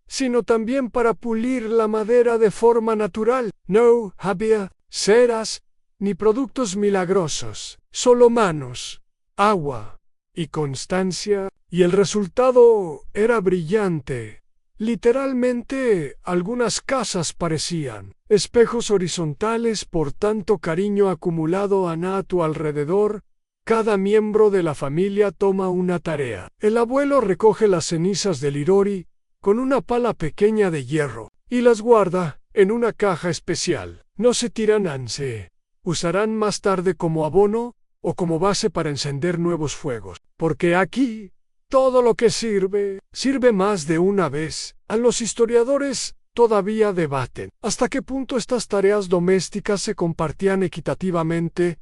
sino también para pulir la madera de forma natural. No había ceras ni productos milagrosos, solo manos, agua y constancia, y el resultado era brillante. Literalmente, algunas casas parecían espejos horizontales por tanto cariño acumulado a tu alrededor. Cada miembro de la familia toma una tarea. El abuelo recoge las cenizas del irori con una pala pequeña de hierro y las guarda en una caja especial. No se tiran, se usarán más tarde como abono o como base para encender nuevos fuegos, porque aquí todo lo que sirve más de una vez. A los historiadores todavía debaten hasta qué punto estas tareas domésticas se compartían equitativamente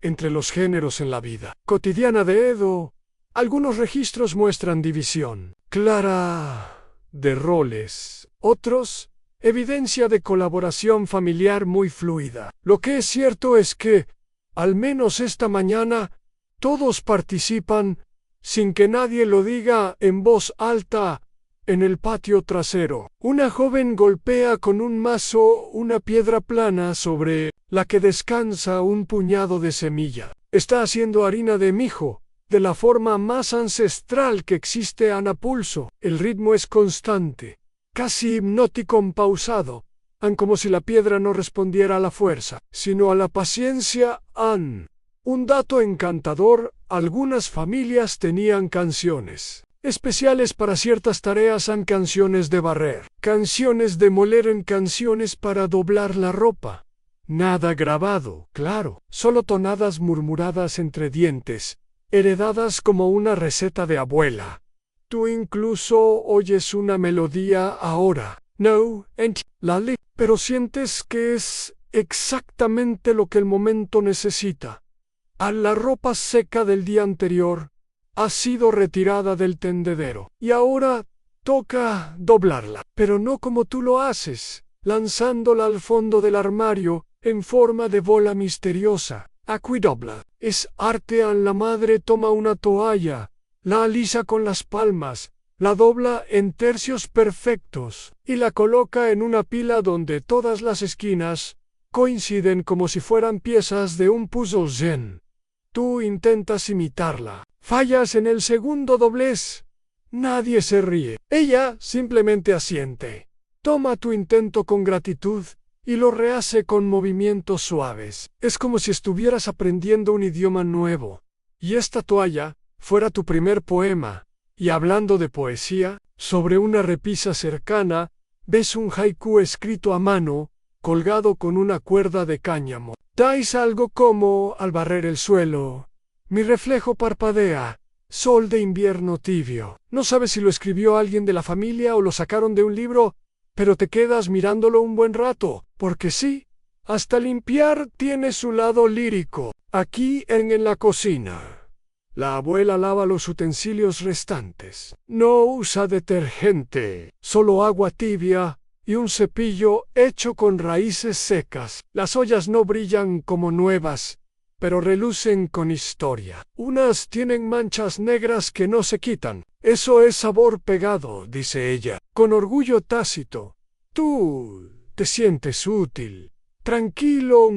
entre los géneros en la vida cotidiana de Edo. Algunos registros muestran división clara de roles, otros evidencia de colaboración familiar muy fluida. Lo que es cierto es que, al menos esta mañana, todos participan sin que nadie lo diga en voz alta. En el patio trasero, una joven golpea con un mazo una piedra plana sobre la que descansa un puñado de semilla. Está haciendo harina de mijo, de la forma más ancestral que existe a pulso. El ritmo es constante, casi hipnótico, pausado, como si la piedra no respondiera a la fuerza, sino a la paciencia. Un dato encantador: algunas familias tenían canciones especiales para ciertas tareas, canciones de barrer, canciones de moler, canciones para doblar la ropa. Nada grabado, claro, solo tonadas murmuradas entre dientes, heredadas como una receta de abuela. Tú incluso oyes una melodía ahora. No, Lali, pero sientes que es exactamente lo que el momento necesita. A la ropa seca del día anterior ha sido retirada del tendedero y ahora toca doblarla, pero no como tú lo haces, lanzándola al fondo del armario en forma de bola misteriosa. Dobla. Es arte. La madre toma una toalla, la alisa con las palmas, la dobla en tercios perfectos y la coloca en una pila donde todas las esquinas coinciden como si fueran piezas de un puzzle zen. Tú intentas imitarla. Fallas en el segundo doblez. Nadie se ríe. Ella simplemente asiente. Toma tu intento con gratitud y lo rehace con movimientos suaves. Es como si estuvieras aprendiendo un idioma nuevo. Y esta toalla fuera tu primer poema. Y hablando de poesía, sobre una repisa cercana, ves un haiku escrito a mano, colgado con una cuerda de cáñamo. Dais algo como, al barrer el suelo, mi reflejo parpadea, sol de invierno tibio. No sabes si lo escribió alguien de la familia o lo sacaron de un libro, pero te quedas mirándolo un buen rato, porque sí, hasta limpiar tiene su lado lírico. Aquí en la cocina, la abuela lava los utensilios restantes. No usa detergente, solo agua tibia y un cepillo hecho con raíces secas. Las ollas no brillan como nuevas, pero relucen con historia. Unas tienen manchas negras que no se quitan. Eso es sabor pegado, dice ella, con orgullo tácito. Tú te sientes útil, tranquilo,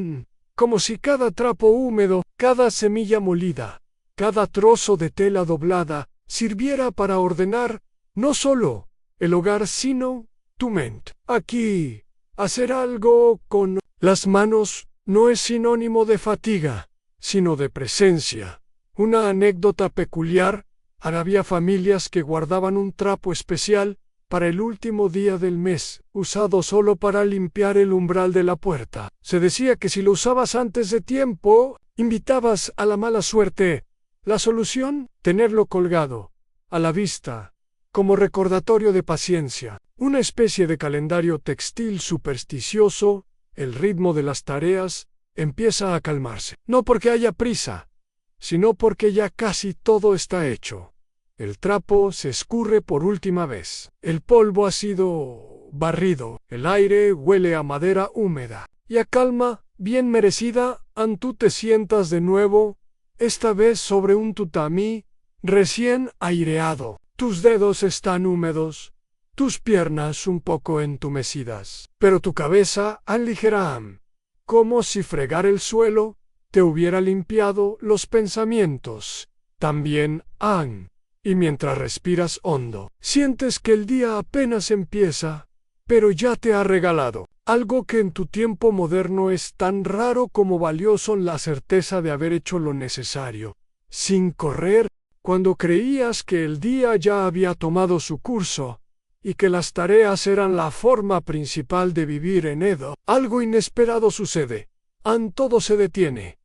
como si cada trapo húmedo, cada semilla molida, cada trozo de tela doblada sirviera para ordenar no solo el hogar, sino tu mente. Aquí, hacer algo con las manos no es sinónimo de fatiga, sino de presencia. Una anécdota peculiar: había familias que guardaban un trapo especial para el último día del mes, usado solo para limpiar el umbral de la puerta. Se decía que si lo usabas antes de tiempo, invitabas a la mala suerte. La solución: tenerlo colgado, a la vista, como recordatorio de paciencia. Una especie de calendario textil supersticioso. El ritmo de las tareas empieza a calmarse. No porque haya prisa, sino porque ya casi todo está hecho. El trapo se escurre por última vez. El polvo ha sido barrido. El aire huele a madera húmeda. Y a calma, bien merecida, tú te sientas de nuevo, esta vez sobre un tatami recién aireado. Tus dedos están húmedos, tus piernas un poco entumecidas, pero tu cabeza ligera, como si fregar el suelo te hubiera limpiado los pensamientos. También y mientras respiras hondo, sientes que el día apenas empieza, pero ya te ha regalado algo que en tu tiempo moderno es tan raro como valioso: la certeza de haber hecho lo necesario, sin correr, cuando creías que el día ya había tomado su curso y que las tareas eran la forma principal de vivir en Edo. Algo inesperado sucede. Todo se detiene.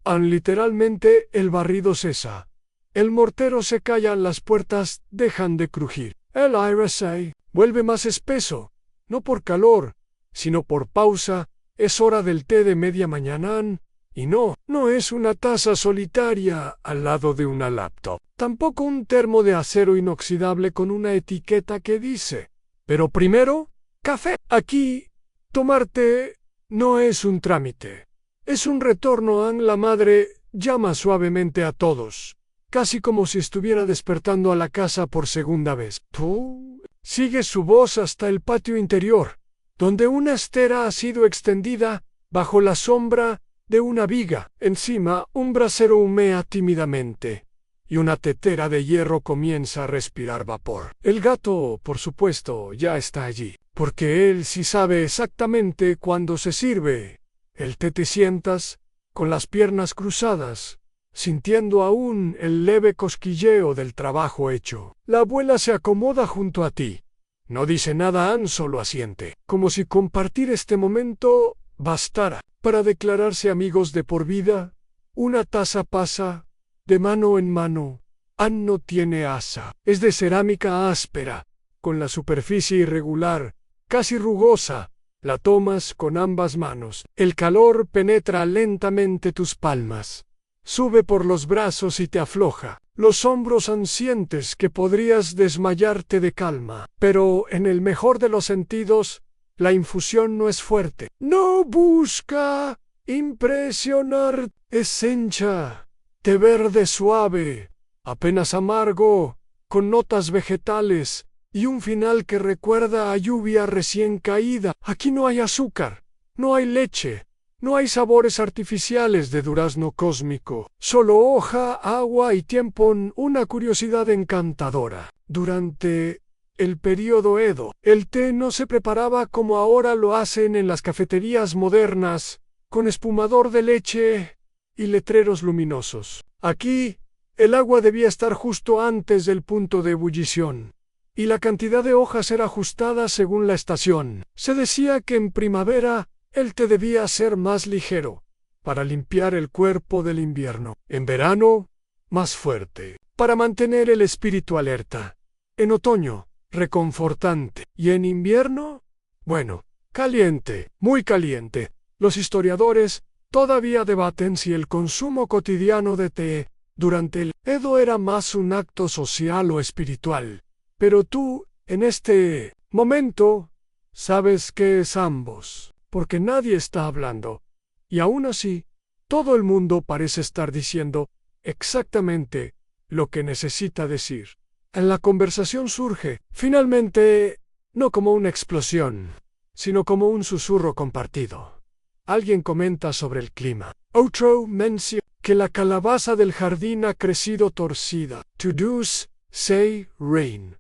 Literalmente el barrido cesa. El mortero se calla, las puertas dejan de crujir. El aire se vuelve más espeso, no por calor, sino por pausa. Es hora del té de media mañana, y no es una taza solitaria al lado de una laptop. Tampoco un termo de acero inoxidable con una etiqueta que dice: pero primero, café. Aquí, tomar té no es un trámite. Es un retorno. La madre llama suavemente a todos, casi como si estuviera despertando a la casa por segunda vez. Tú sigue su voz hasta el patio interior, donde una estera ha sido extendida bajo la sombra de una viga. Encima, un brasero humea tímidamente. y una tetera de hierro comienza a respirar vapor. El gato, por supuesto, ya está allí, porque él sí sabe exactamente cuándo se sirve. El té te sientas, con las piernas cruzadas, sintiendo aún el leve cosquilleo del trabajo hecho. La abuela se acomoda junto a ti. No dice nada, Ann solo asiente, como si compartir este momento bastara para declararse amigos de por vida. Una taza pasa de mano en mano. Ann no tiene asa. Es de cerámica áspera, con la superficie irregular, casi rugosa. La tomas con ambas manos. El calor penetra lentamente tus palmas. Sube por los brazos y te afloja. Los hombros sientes que podrías desmayarte de calma. Pero en el mejor de los sentidos, la infusión no es fuerte. No busca impresionar. Es hencha, té verde suave, apenas amargo, con notas vegetales y un final que recuerda a lluvia recién caída. Aquí no hay azúcar, no hay leche, no hay sabores artificiales de durazno cósmico, solo hoja, agua y tiempo. Una curiosidad encantadora. Durante el período Edo, el té no se preparaba como ahora lo hacen en las cafeterías modernas, con espumador de leche y letreros luminosos. Aquí, el agua debía estar justo antes del punto de ebullición, y la cantidad de hojas era ajustada según la estación. Se decía que en primavera el té debía ser más ligero, para limpiar el cuerpo del invierno. En verano, más fuerte, para mantener el espíritu alerta. En otoño, reconfortante. Y en invierno, bueno, caliente, muy caliente. Los historiadores todavía debaten si el consumo cotidiano de té durante el Edo era más un acto social o espiritual. Pero tú, en este momento, sabes que es ambos, porque nadie está hablando. Y aún así, todo el mundo parece estar diciendo exactamente lo que necesita decir. En la conversación surge, finalmente, no como una explosión, sino como un susurro compartido. Alguien comenta sobre el clima. Otro menciona que la calabaza del jardín ha crecido torcida. To-dos say rain.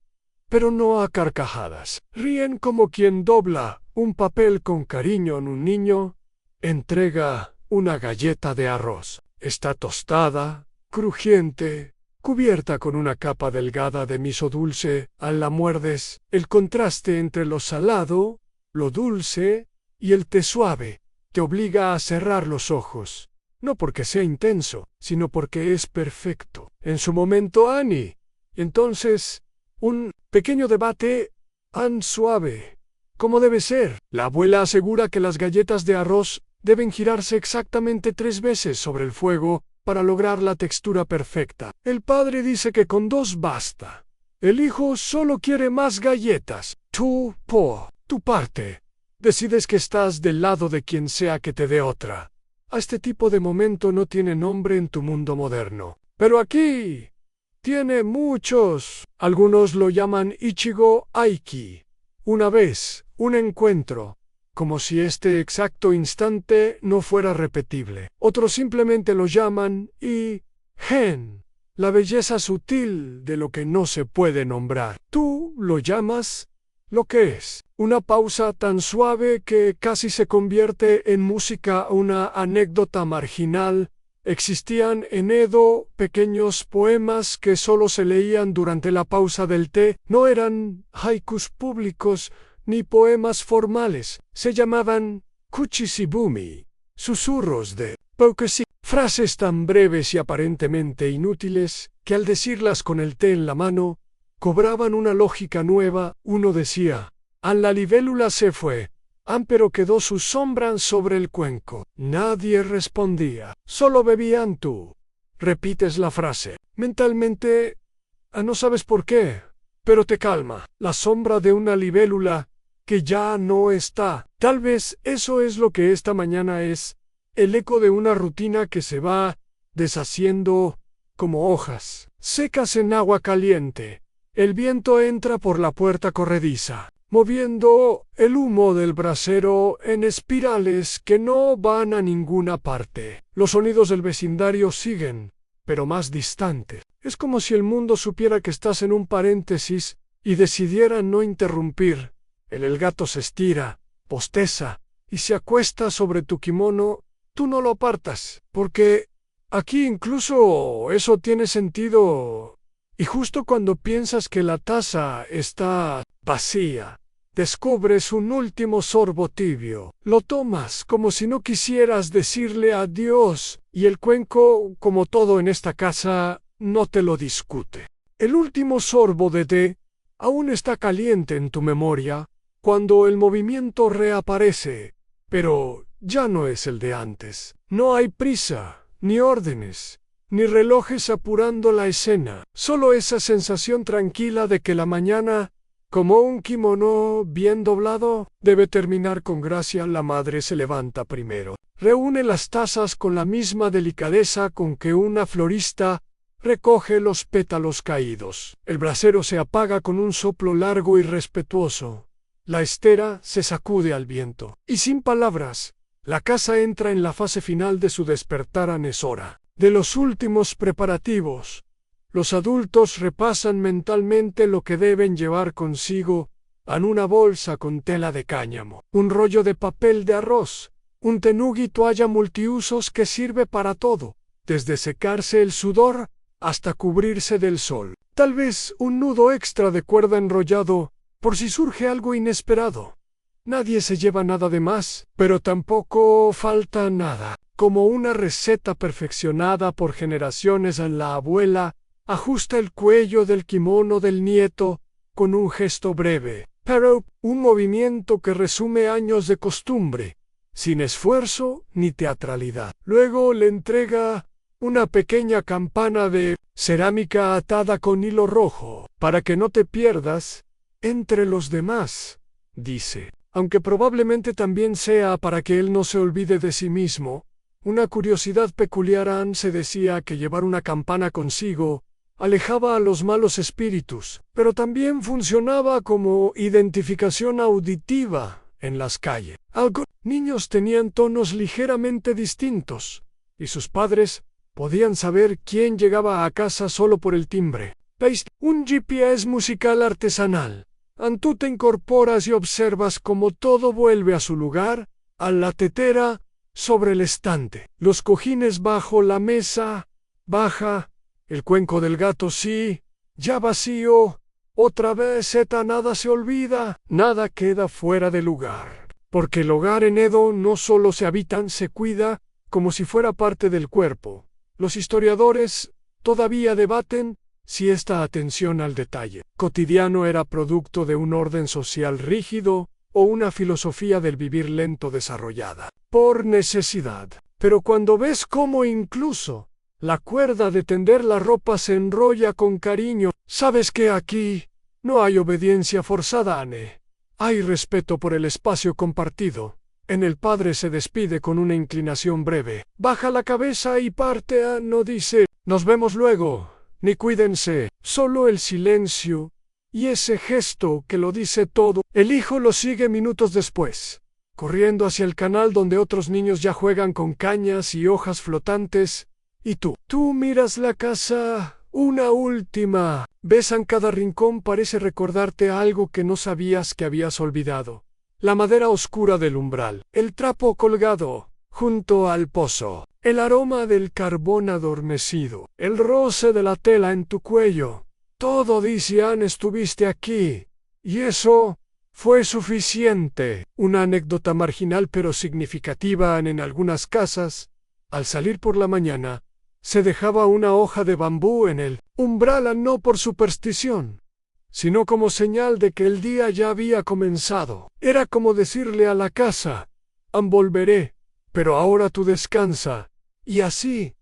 Pero no a carcajadas. Ríen como quien dobla un papel con cariño en un niño. Entrega una galleta de arroz. Está tostada, crujiente, cubierta con una capa delgada de miso dulce. Al la muerdes, el contraste entre lo salado, lo dulce y el té suave te obliga a cerrar los ojos. No porque sea intenso, sino porque es perfecto. En su momento, Annie. Entonces, un pequeño debate, Ann suave, como debe ser. La abuela asegura que las galletas de arroz deben girarse exactamente 3 veces sobre el fuego para lograr la textura perfecta. El padre dice que con 2 basta. El hijo solo quiere más galletas. Tú, tu parte. Decides que estás del lado de quien sea que te dé otra. A este tipo de momento no tiene nombre en tu mundo moderno. Pero aquí tiene muchos. Algunos lo llaman Ichigo Aiki. Una vez, un encuentro, como si este exacto instante no fuera repetible. Otros simplemente lo llaman Gen, la belleza sutil de lo que no se puede nombrar. Tú lo llamas lo que es. Una pausa tan suave que casi se convierte en música, una anécdota marginal. Existían en Edo pequeños poemas que solo se leían durante la pausa del té. No eran haikus públicos ni poemas formales. Se llamaban kuchisibumi, susurros de poesía. Frases tan breves y aparentemente inútiles que al decirlas con el té en la mano, cobraban una lógica nueva. Uno decía: An la libélula se fue, pero quedó su sombra sobre el cuenco. Nadie respondía. Solo bebían. Tú repites la frase. Mentalmente, no sabes por qué, pero te calma. La sombra de una libélula que ya no está. Tal vez eso es lo que esta mañana es. El eco de una rutina que se va deshaciendo como hojas secas en agua caliente. El viento entra por la puerta corrediza, moviendo el humo del brasero en espirales que no van a ninguna parte. Los sonidos del vecindario siguen, pero más distante. Es como si el mundo supiera que estás en un paréntesis y decidiera no interrumpir. El gato se estira, bosteza y se acuesta sobre tu kimono. Tú no lo apartas, porque aquí incluso eso tiene sentido. Y justo cuando piensas que la taza está vacía, descubres un último sorbo tibio. Lo tomas como si no quisieras decirle adiós, y el cuenco, como todo en esta casa, no te lo discute. El último sorbo de té aún está caliente en tu memoria cuando el movimiento reaparece, pero ya no es el de antes. No hay prisa, ni órdenes, ni relojes apurando la escena. Solo esa sensación tranquila de que la mañana, como un kimono bien doblado, debe terminar con gracia. La madre se levanta primero. Reúne las tazas con la misma delicadeza con que una florista recoge los pétalos caídos. El brasero se apaga con un soplo largo y respetuoso. La estera se sacude al viento. Y sin palabras, la casa entra en la fase final de su despertar anesora. De los últimos preparativos, los adultos repasan mentalmente lo que deben llevar consigo en una bolsa con tela de cáñamo, un rollo de papel de arroz, un tenug y toalla multiusos que sirve para todo, desde secarse el sudor hasta cubrirse del sol. Tal vez un nudo extra de cuerda enrollado por si surge algo inesperado. Nadie se lleva nada de más, pero tampoco falta nada. Como una receta perfeccionada por generaciones en la abuela, ajusta el cuello del kimono del nieto con un gesto breve, pero un movimiento que resume años de costumbre, sin esfuerzo ni teatralidad. Luego le entrega una pequeña campana de cerámica atada con hilo rojo, para que no te pierdas entre los demás, dice, aunque probablemente también sea para que él no se olvide de sí mismo. Una curiosidad peculiar. Anne se decía que llevar una campana consigo alejaba a los malos espíritus, pero también funcionaba como identificación auditiva en las calles. Algunos niños tenían tonos ligeramente distintos, y sus padres podían saber quién llegaba a casa solo por el timbre. Un GPS musical artesanal. Tú te incorporas y observas cómo todo vuelve a su lugar, a la tetera, sobre el estante, los cojines bajo la mesa, baja, el cuenco del gato sí, ya vacío, otra vez nada se olvida, nada queda fuera de lugar. Porque el hogar en Edo no solo se habitan, se cuida, como si fuera parte del cuerpo. Los historiadores todavía debaten si esta atención al detalle cotidiano era producto de un orden social rígido o una filosofía del vivir lento desarrollada por necesidad. Pero cuando ves cómo incluso la cuerda de tender la ropa se enrolla con cariño, sabes que aquí no hay obediencia forzada, Anne. Hay respeto por el espacio compartido. En el padre se despide con una inclinación breve. Baja la cabeza y parte. No dice, nos vemos luego, ni cuídense. Solo el silencio y ese gesto que lo dice todo. El hijo lo sigue minutos después, corriendo hacia el canal donde otros niños ya juegan con cañas y hojas flotantes. Y tú miras la casa una última vez. En cada rincón parece recordarte algo que no sabías que habías olvidado. La madera oscura del umbral, el trapo colgado junto al pozo, el aroma del carbón adormecido, el roce de la tela en tu cuello. Todo dice, Anne, estuviste aquí, y eso fue suficiente. Una anécdota marginal pero significativa. En algunas casas, al salir por la mañana, se dejaba una hoja de bambú en el umbral, no por superstición, sino como señal de que el día ya había comenzado. Era como decirle a la casa, volveré, pero ahora tú descansa. Y así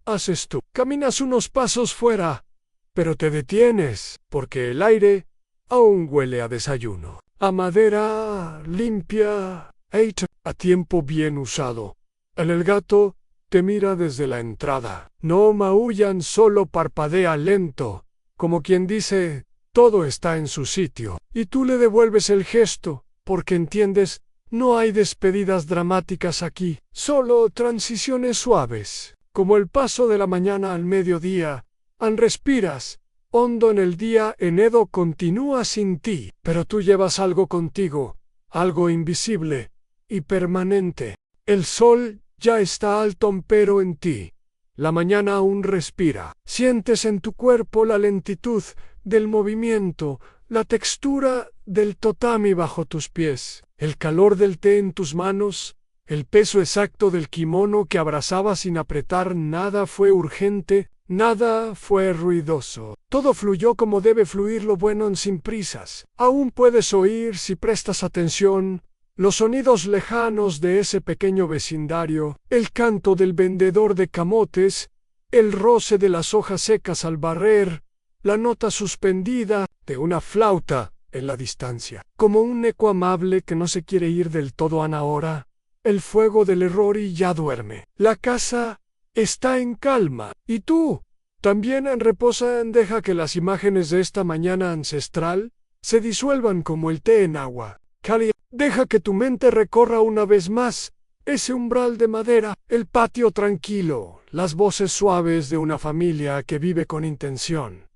haces tú. Caminas unos pasos fuera, pero te detienes, porque el aire aún huele a desayuno, a madera limpia, a tiempo bien usado. El gato te mira desde la entrada. No maullan, solo parpadea lento, como quien dice, todo está en su sitio. Y tú le devuelves el gesto, porque entiendes, no hay despedidas dramáticas aquí, solo transiciones suaves. como el paso de la mañana al mediodía, respiras hondo en el día en Edo continúa sin ti, pero tú llevas algo contigo, algo invisible y permanente. El sol ya está alto pero en ti. La mañana aún respira. Sientes en tu cuerpo la lentitud del movimiento, la textura del tatami bajo tus pies, el calor del té en tus manos, el peso exacto del kimono que abrazaba sin apretar. Nada fue urgente, nada fue ruidoso. Todo fluyó como debe fluir lo bueno sin prisas. Aún puedes oír, si prestas atención, los sonidos lejanos de ese pequeño vecindario, el canto del vendedor de camotes, el roce de las hojas secas al barrer, la nota suspendida de una flauta en la distancia. Como un eco amable que no se quiere ir del todo ahora, el fuego del error y ya duerme. La casa está en calma. ¿Y tú? También reposa. Deja que las imágenes de esta mañana ancestral se disuelvan como el té en agua. Cali, deja que tu mente recorra una vez más ese umbral de madera, el patio tranquilo, las voces suaves de una familia que vive con intención.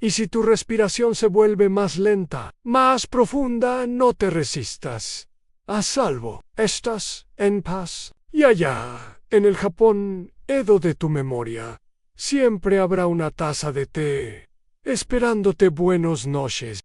Y si tu respiración se vuelve más lenta, más profunda, no te resistas. A salvo, estás en paz. Y allá, en el Japón, Edo de tu memoria, siempre habrá una taza de té, esperándote. Buenas noches.